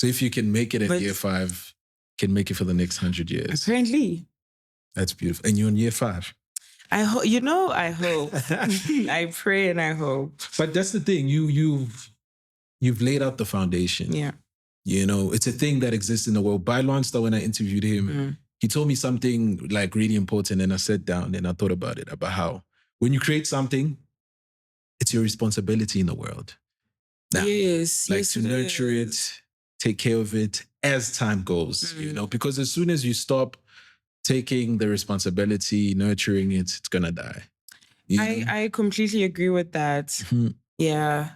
if you can make it at year 5, you can make it for the next 100 years. Apparently. That's beautiful. And you're in year 5. I hope. I hope. I pray and I hope. But that's the thing. You've laid out the foundation. Yeah. You know, it's a thing that exists in the world. By Lonster, when I interviewed him, he told me something like really important, and I sat down and I thought about it, about how when you create something, it's your responsibility in the world. Now, to nurture it, take care of it as time goes, you know, because as soon as you stop taking the responsibility, nurturing it, it's gonna die. I completely agree with that. Yeah.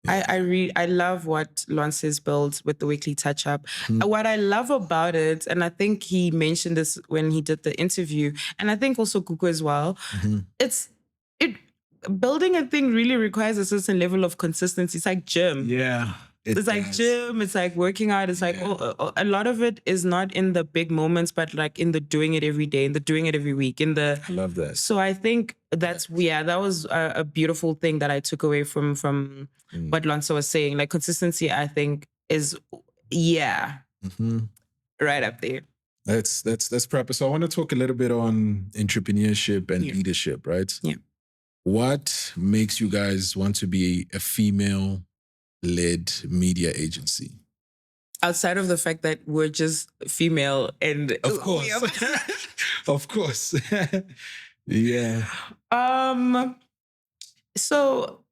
I love what Lance has built with the weekly touch up. What I love about it, and I think he mentioned this when he did the interview, and I think also Kuku as well, building a thing really requires a certain level of consistency. It's like gym. Yeah. It's like gym, it's like working out. It's like a lot of it is not in the big moments, but like in the doing it every day, in the doing it every week, I love that. So I think that was a beautiful thing that I took away from what Lonzo was saying. Like consistency, I think is right up there. That's proper. So I want to talk a little bit on entrepreneurship and leadership, right? Yeah. What makes you guys want to be a female-led media agency? Outside of the fact that we're just female and of course, of course, yeah. So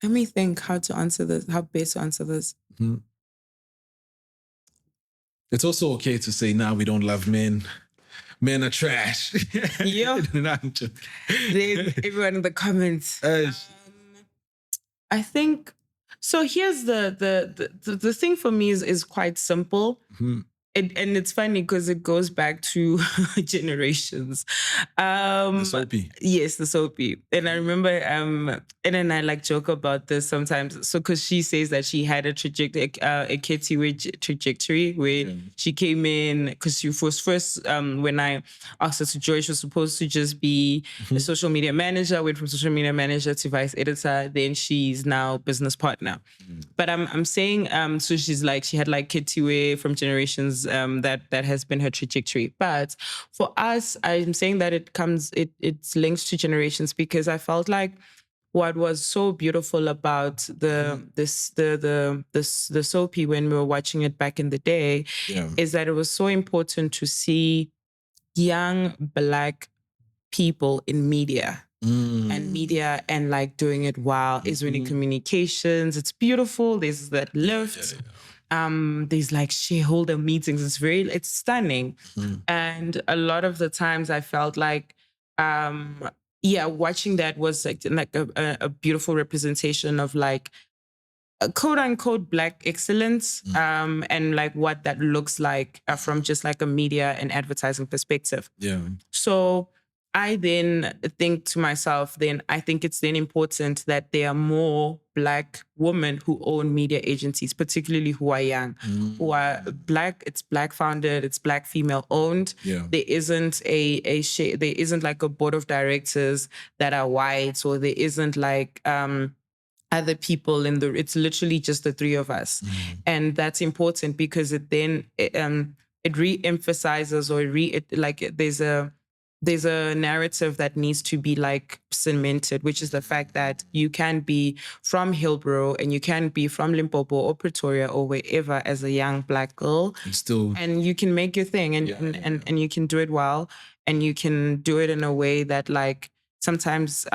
let me think how to answer this. How best to answer this. It's also okay to say, "Nah, we don't love men. Men are trash." Yeah. There's everyone in the comments. I think so. Here's the thing for me is quite simple. And it's funny because it goes back to generations. The soapy. Yes, the soapy. And I remember, and then I like joke about this sometimes. So, because she says that she had a trajectory where she came in, because she was first, when I asked her to join, she was supposed to just be a social media manager, went from social media manager to vice editor. Then she's now business partner. But I'm saying, so she's like, she had like Ketiwe from generations, that has been her trajectory. But for us, I'm saying that it's linked to generations because I felt like what was so beautiful about the soapy when we were watching it back in the day is that it was so important to see young Black people in media. And like doing it well is really communications. It's beautiful. There's that lift. There's like shareholder meetings. It's stunning. And a lot of the times I felt like, watching that was like a beautiful representation of like a quote unquote Black excellence, and like what that looks like from just like a media and advertising perspective. Yeah. So I then think to myself, then I think it's then important that there are more Black women who own media agencies, particularly who are young, who are Black. It's Black founded, it's Black female owned. Yeah. There isn't there isn't like a board of directors that are white, or there isn't like other people it's literally just the three of us. And that's important because it then it re-emphasizes or there's a narrative that needs to be like cemented, which is the fact that you can be from Hillbrow and you can be from Limpopo or Pretoria or wherever as a young Black girl, and you can make your thing, and you can do it well, and you can do it in a way that like sometimes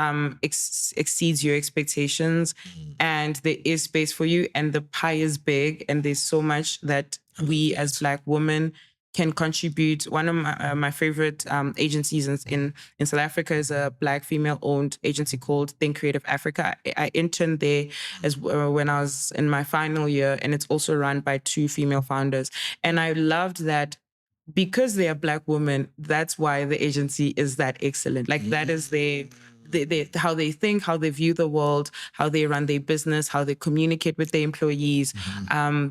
exceeds your expectations, and there is space for you, and the pie is big, and there's so much that we as Black women can contribute. One of my favorite agencies in South Africa is a Black female-owned agency called Think Creative Africa. I interned there as when I was in my final year, and it's also run by 2 female founders. And I loved that because they are Black women, that's why the agency is that excellent. Like that is how they think, how they view the world, how they run their business, how they communicate with their employees.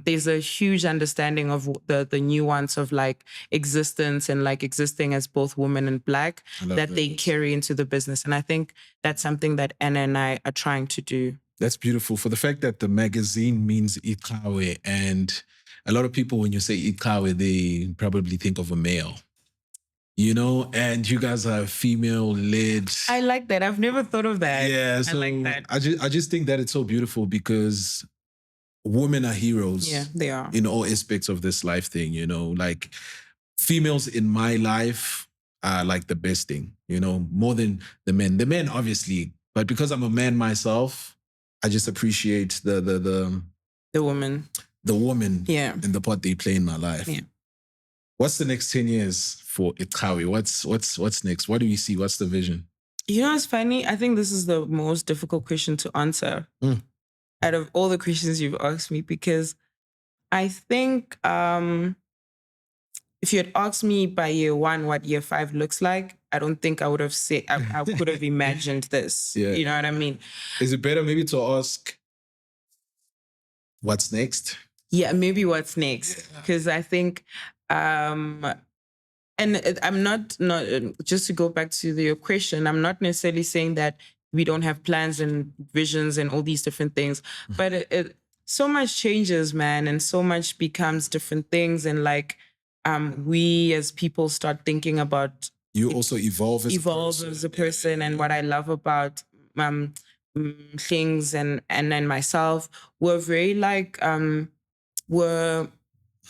There's a huge understanding of the nuance of like existence and like existing as both women and Black that they carry into the business. And I think that's something that Anna and I are trying to do. That's beautiful. For the fact that the magazine means iQhawe, and a lot of people, when you say iQhawe, they probably think of a male. You know, and you guys are female-led. I like that. I've never thought of that. Yeah, so I like that. I just think that it's so beautiful because women are heroes. Yeah, they are. In all aspects of this life thing, you know, like females in my life are like the best thing, you know, more than the men. The men, obviously, but because I'm a man myself, I just appreciate the woman. The woman, yeah, and the part they play in my life. Yeah. What's the next 10 years for iQhawe? What's next? What do we see? What's the vision? You know, it's funny. I think this is the most difficult question to answer out of all the questions you've asked me, because I think if you had asked me by year 1 what year 5 looks like, I don't think I would have said, I could have imagined this. Yeah. You know what I mean? Is it better maybe to ask what's next? Yeah, maybe what's next. Because I think, and I'm not just to go back to your question, I'm not necessarily saying that we don't have plans and visions and all these different things, but so much changes, man, and so much becomes different things. And like, we as people start thinking about... You also evolve as a person. And what I love about things and myself, we're very like...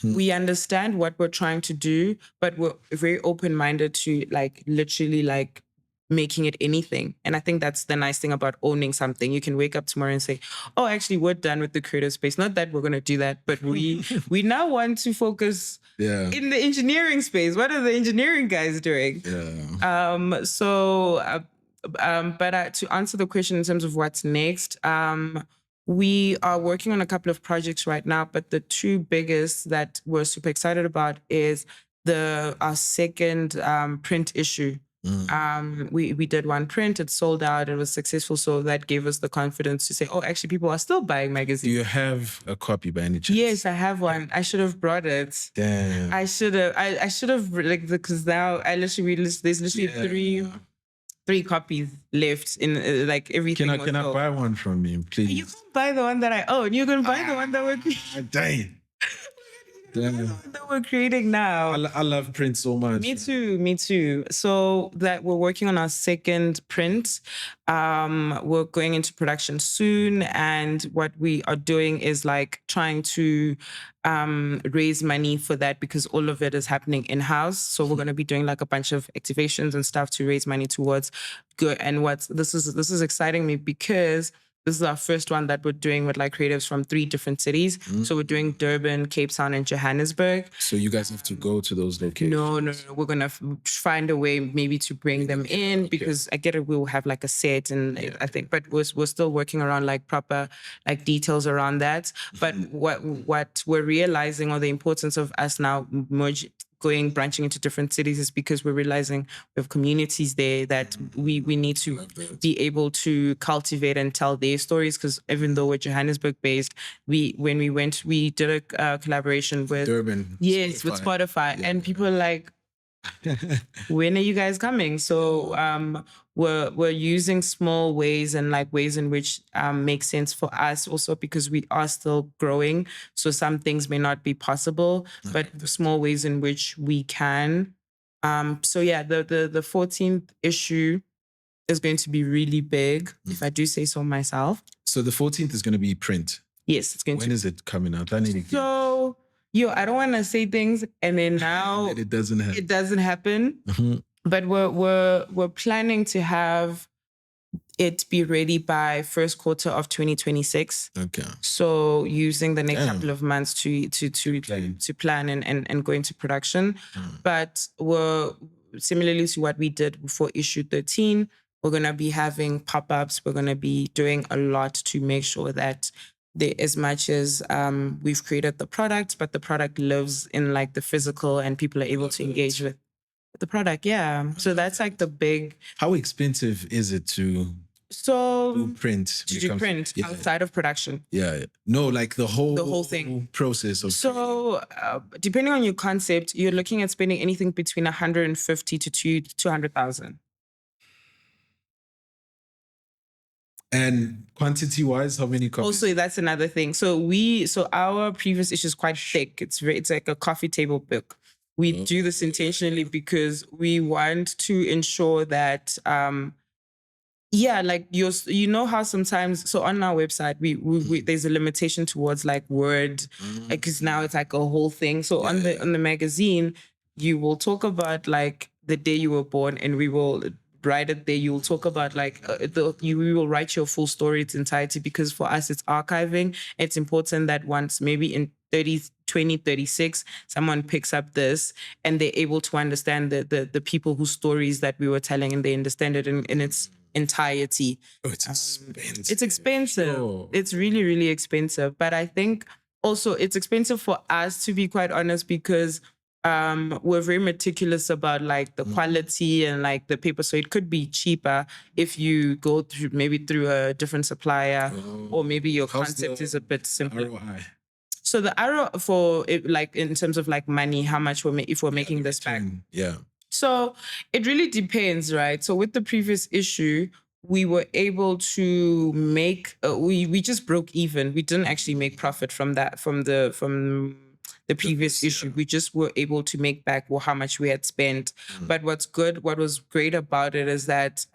we understand what we're trying to do, but we're very open-minded to like literally like making it anything. And I think that's the nice thing about owning something. You can wake up tomorrow and say, oh, actually, we're done with the creative space. Not that we're going to do that, but we now want to focus in the engineering space. What are the engineering guys doing? Yeah. But to answer the question in terms of what's next, we are working on a couple of projects right now, but the 2 biggest that we're super excited about is our second print issue. We did 1 print, it sold out, it was successful, so that gave us the confidence to say, oh, actually people are still buying magazines. Do you have a copy by any chance? Yes, I have one. I should have brought it. Damn. I should have, like, because now there's literally 3 copies left in like everything. Can I buy one from you, please? You can buy the one that I own. You can buy the one that we're dang. that we're creating now. I love print so much. Me too. So that we're working on our second print. We're going into production soon, and what we are doing is like trying to raise money for that, because all of it is happening in-house. So we're going to be doing like a bunch of activations and stuff to raise money towards good. And this is exciting me because this is our first one that we're doing with like creatives from 3 different cities. So we're doing Durban, Cape Town, and Johannesburg. So you guys have to go to those locations? No. We're going to find a way maybe to bring them in, because I get it, we'll have like a set, and I think, but we're still working around like proper like details around that. But what we're realizing, or the importance of us now branching into different cities is because we're realizing we have communities there that we need to be able to cultivate and tell their stories. Because even though we're Johannesburg based, when we went, we did a collaboration with Durban. Yes, with Spotify, and people are like, when are you guys coming? So we're using small ways and like ways in which make sense for us also, because we are still growing. So some things may not be possible, but small ways in which we can. So yeah, the 14th issue is going to be really big, if I do say so myself. So the 14th is going to be print. Yes, it's going When is it coming out? So I don't want to say things and then now it doesn't happen. It doesn't happen. But we're planning to have it be ready by first quarter of 2026. Okay. So using the next couple of months to plan and go into production. But we're similarly to what we did before issue 13, we're gonna be having pop-ups. We're gonna be doing a lot to make sure that as much as we've created the product, but the product lives in like the physical and people are able to engage with the product. Yeah. So that's like the big. How expensive is it to do print? To do print outside of production. Yeah. No, like the whole thing process of. So depending on your concept, you're looking at spending anything between 150 to 200,000. And quantity-wise, how many copies? Also, that's another thing. So our previous issue is quite thick. It's like a coffee table book. We do this intentionally because we want to ensure that, like you know how sometimes, so on our website, we there's a limitation towards like word, because now it's like a whole thing. So on the magazine, you will talk about like the day you were born, and we will write it there. You will talk about like we will write your full story, its entirety, because for us it's archiving. It's important that once maybe in 2036 someone picks up this and they're able to understand the people whose stories that we were telling, and they understand it in its entirety. It's expensive. It's expensive. Oh. It's really, really expensive. But I think also it's expensive for us, to be quite honest, because we're very meticulous about like the quality and like the paper. So it could be cheaper if you go through a different supplier, or maybe your concept is a bit simpler. ROI? So the arrow for it, like in terms of like money, how much if we're making this back. Yeah. So it really depends, right? So with the previous issue, we were able to make, we just broke even. We didn't actually make profit from that, from the previous issue. We just were able to make back how much we had spent. But what was great about it is that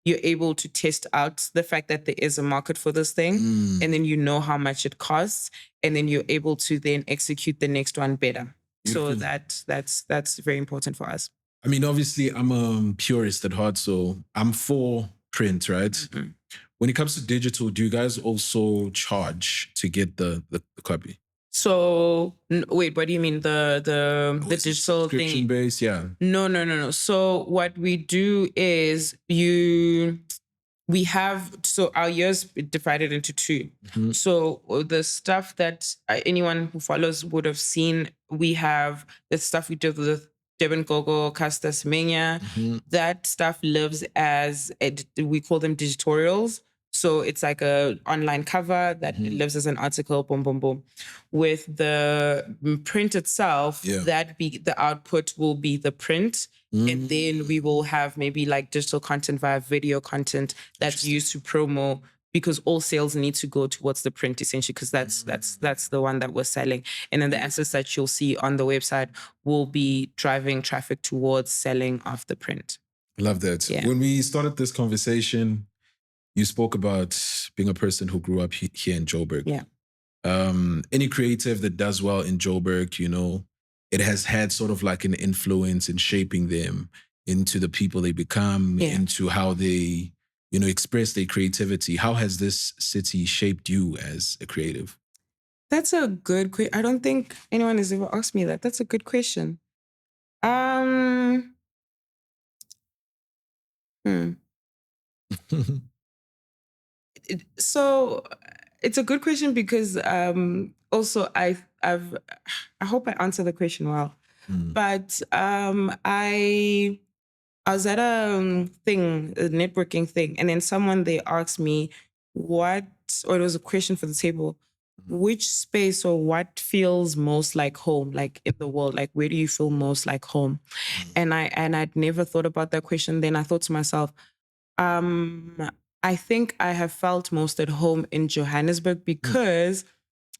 you're able to test out the fact that there is a market for this thing, and then you know how much it costs, and then you're able to then execute the next one better. So that's very important for us. I mean, obviously, I'm a purist at heart, so I'm for print, right? When it comes to digital, do you guys also charge to get the copy? So wait, what do you mean the digital thing? Subscription base, yeah. No. So what we do is so our year's divided into two. So the stuff that anyone who follows would have seen, we have the stuff we did with Devin Gogo, Casta Semenya. That stuff lives as, we call them digitorials. So it's like a online cover that lives as an article, boom, boom, boom. With the print itself, the output will be the print. And then we will have maybe like digital content via video content that's used to promo, because all sales need to go towards the print essentially, because that's the one that we're selling. And then the assets that you'll see on the website will be driving traffic towards selling of the print. Love that. Yeah. When we started this conversation, you spoke about being a person who grew up here in Joburg. Yeah. Any creative that does well in Joburg, you know, it has had sort of like an influence in shaping them into the people they become, into how they, you know, express their creativity. How has this city shaped you as a creative? That's a good question. I don't think anyone has ever asked me that. That's a good question. So it's a good question because also I hope I answer the question well. But I was at a thing, a networking thing, and then someone they asked me what, or it was a question for the table, which space or what feels most like home, like in the world, like where do you feel most like home? And I'd never thought about that question. Then I thought to myself, um, I think I have felt most at home in Johannesburg because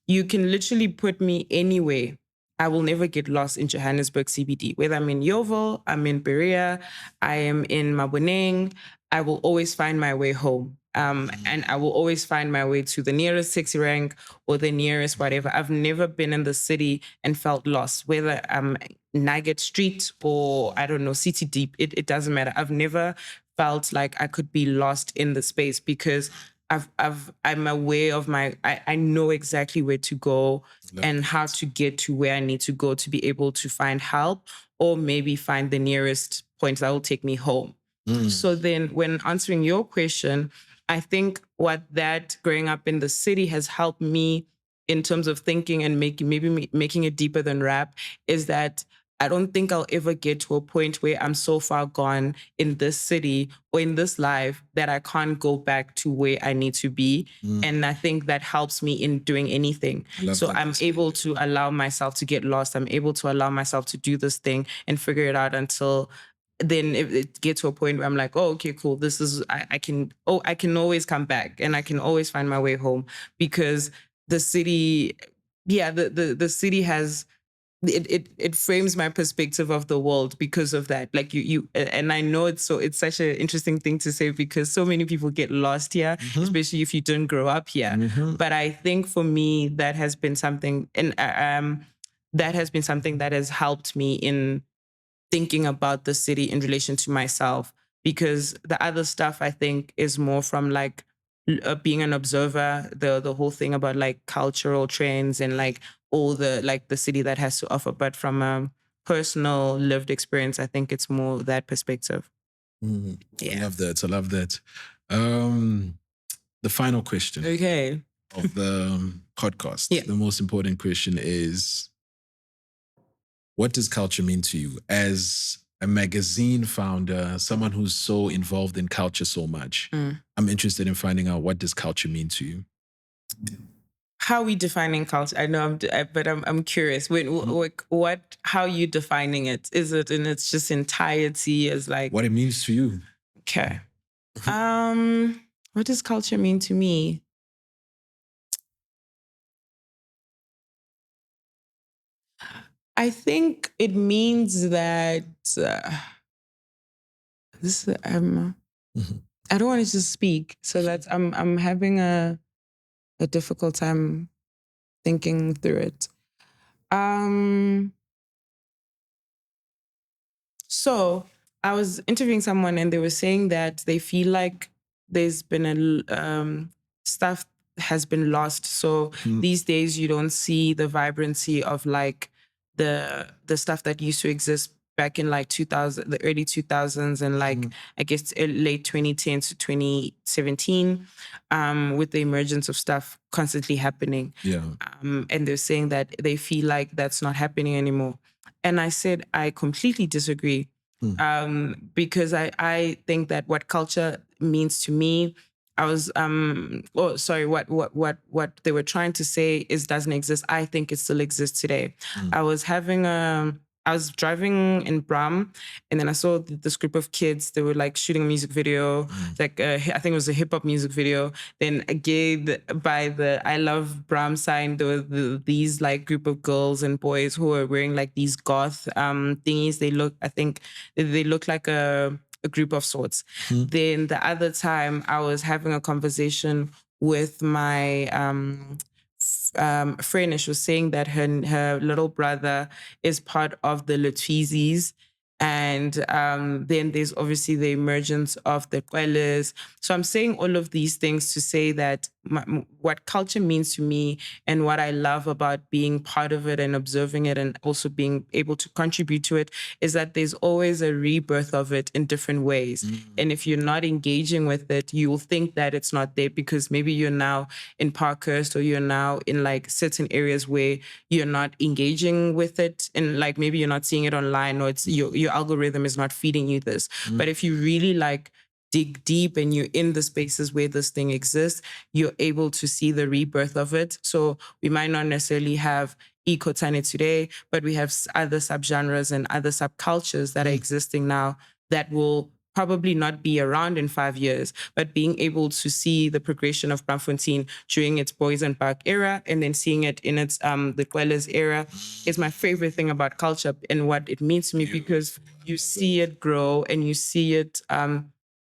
you can literally put me anywhere. I will never get lost in Johannesburg CBD. Whether I'm in Yeovil, I'm in Berea, I am in Maboneng, I will always find my way home. And I will always find my way to the nearest taxi rank or the nearest whatever. I've never been in the city and felt lost, whether I'm Nugget Street or I don't know, City Deep. It doesn't matter. I've never felt like I could be lost in the space because I'm aware of I know exactly where to go and how to get to where I need to go to be able to find help or maybe find the nearest point that will take me home. So then when answering your question, I think what that growing up in the city has helped me in terms of thinking and making it deeper than rap is that I don't think I'll ever get to a point where I'm so far gone in this city or in this life that I can't go back to where I need to be. And I think that helps me in doing anything. So I'm able to allow myself to get lost. I'm able to allow myself to do this thing and figure it out until then it gets to a point where I'm like, oh, okay, cool. This is, I can always come back and I can always find my way home because the city, the city has, it frames my perspective of the world because of that. Like and I know it's such an interesting thing to say because so many people get lost here, especially if you didn't grow up here. But I think for me, that has been something, and that has been something that has helped me in thinking about the city in relation to myself, because the other stuff I think is more from like being an observer, the whole thing about like cultural trends and like all the city that has to offer. But from a personal lived experience, I think it's more that perspective. I love that. I love that. The final question Okay. of the podcast, the most important question is, what does culture mean to you as a magazine founder, someone who's so involved in culture so much? I'm interested in finding out, what does culture mean to you? How are we defining culture? I know, but I'm curious. How are you defining it? Is it in its just entirety as like what it means to you? Okay. What does culture mean to me? I think it means that this. I don't want to just speak, so that I'm having a difficult time thinking through it. So I was interviewing someone, and they were saying that they feel like there's been stuff has been lost. So these days you don't see the vibrancy of like the stuff that used to exist back in like 2000, the early 2000s, and like I guess late 2010 to 2017, with the emergence of stuff constantly happening. And they're saying that they feel like that's not happening anymore. And I said, I completely disagree. Because I think that what culture means to me, what they were trying to say is doesn't exist. I think it still exists today. I was driving in Bram, and then I saw this group of kids. They were like shooting a music video, like I think it was a hip hop music video. Then again, by the I Love Bram sign, there were these like group of girls and boys who were wearing like these goth thingies. They look like a group of sorts. Then the other time, I was having a conversation with my friend, and she was saying that her little brother is part of the Latweezys, And then there's obviously the emergence of the Kwelers. So I'm saying all of these things to say that what culture means to me and what I love about being part of it and observing it and also being able to contribute to it is that there's always a rebirth of it in different ways. And if you're not engaging with it, you will think that it's not there because maybe you're now in Parkhurst or you're now in like certain areas where you're not engaging with it and like maybe you're not seeing it online or it's your algorithm is not feeding you this. But if you really like dig deep and you're in the spaces where this thing exists, you're able to see the rebirth of it. So we might not necessarily have Ikotane today, but we have other subgenres and other subcultures that are existing now that will probably not be around in 5 years, but being able to see the progression of Braamfontein during its Boys and Park era and then seeing it in its the Dwellers era is my favorite thing about culture and what it means to me because you see it grow and you see it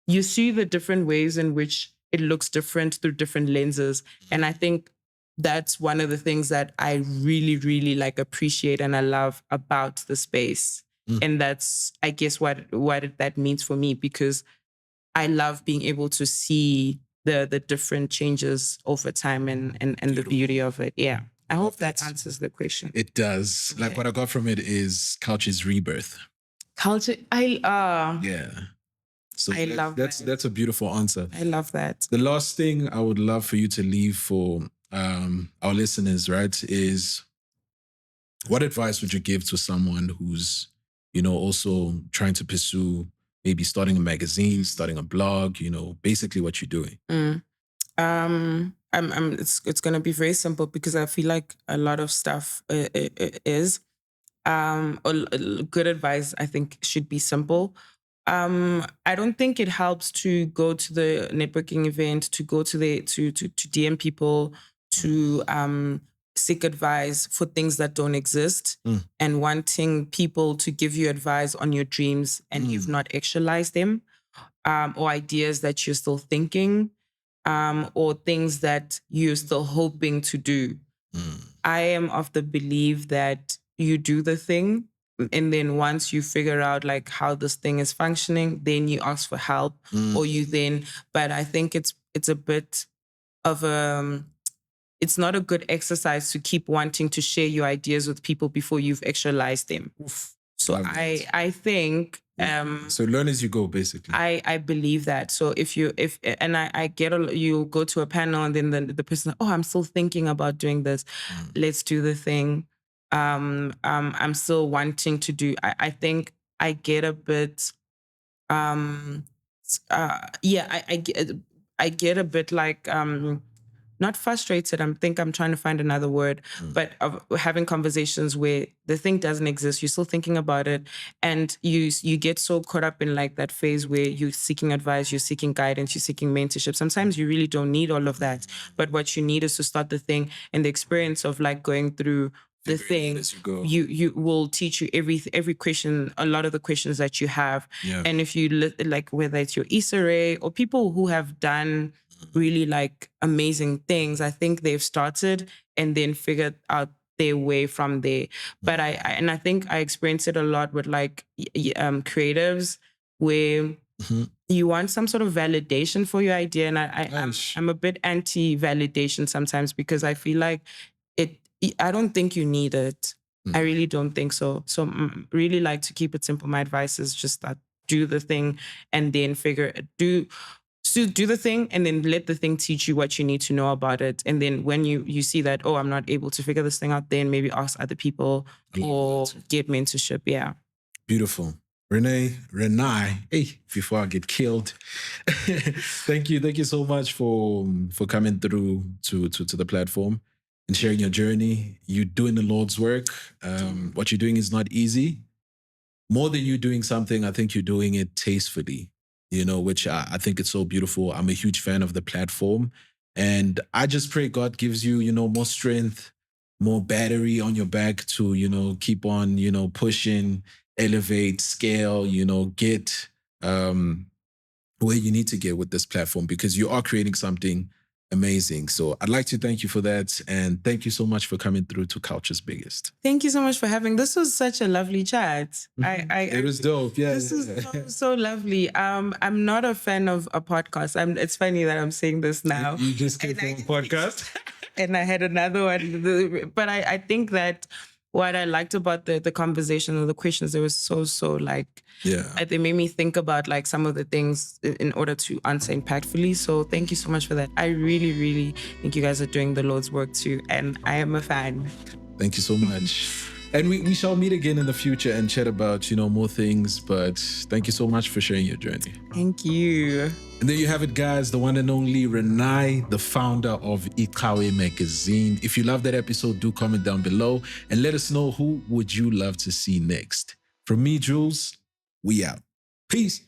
you see the different ways in which it looks different through different lenses. And I think that's one of the things that I really, really like appreciate and I love about the space. And that's, I guess, what that means for me because I love being able to see the different changes over time and the beauty of it. Yeah. I hope that answers the question. It does. Like what I got from it is culture's rebirth. Culture, Yeah. So I love that's a beautiful answer. I love that. The last thing I would love for you to leave for our listeners, right, is what advice would you give to someone who's, you know, also trying to pursue maybe starting a magazine, starting a blog, you know, basically what you're doing? It's gonna be very simple because I feel like a lot of stuff is good advice. I think should be simple. I don't think it helps to go to the networking event, to go to the to DM people, to seek advice for things that don't exist and wanting people to give you advice on your dreams and you've not actualized them, or ideas that you're still thinking, or things that you're still hoping to do. I am of the belief that you do the thing and then once you figure out like how this thing is functioning, then you ask for help or you then, but I think it's a bit of it's not a good exercise to keep wanting to share your ideas with people before you've actualized them. So I think so learn as you go, basically. I believe that. So I get you go to a panel and then the person, oh, I'm still thinking about doing this. Let's do the thing. I'm still wanting to do. I think I get a bit. I get a bit like not frustrated. I'm trying to find another word, but of having conversations where the thing doesn't exist, you're still thinking about it, and you get so caught up in like that phase where you're seeking advice, you're seeking guidance, you're seeking mentorship. Sometimes you really don't need all of that, but what you need is to start the thing, and the experience of like going through the thing, you will teach you every question, a lot of the questions that you have. And if you like, whether it's your Issa Rae or people who have done really like amazing things, I think they've started and then figured out their way from there. But I think I experience it a lot with like creatives where you want some sort of validation for your idea, and I'm a bit anti-validation sometimes because I feel like I don't think you need it. I really don't think so. So really like to keep it simple. My advice is just that do the thing and then do the thing and then let the thing teach you what you need to know about it. And then when you see that, oh, I'm not able to figure this thing out, then maybe ask other people or get mentorship. Yeah. Beautiful. Renae, hey, before I get killed, thank you so much for coming through to the platform and sharing your journey. You're doing the Lord's work. What you're doing is not easy. More than you doing something, I think you're doing it tastefully, you know, which I think it's so beautiful. I'm a huge fan of the platform. And I just pray God gives you, you know, more strength, more battery on your back to, you know, keep on, you know, pushing, elevate, scale, you know, get where you need to get with this platform, because you are creating something Amazing. So I'd like to thank you for that. And thank you so much for coming through to Culture's Biggest. Thank you so much for having. This was such a lovely chat. It was dope. Yeah. This is so lovely. I'm not a fan of a podcast. It's funny that I'm saying this now. You just came from a podcast? And I had another one. But I think that what I liked about the conversation or the questions, they were so like, they made me think about like some of the things in order to answer impactfully. So thank you so much for that. I really, really think you guys are doing the Lord's work too. And I am a fan. Thank you so much. And we shall meet again in the future and chat about, more things. But thank you so much for sharing your journey. Thank you. And there you have it, guys. The one and only Renae, the founder of iQhawe magazine. If you love that episode, do comment down below and let us know who would you love to see next. From me, Jules, we out. Peace.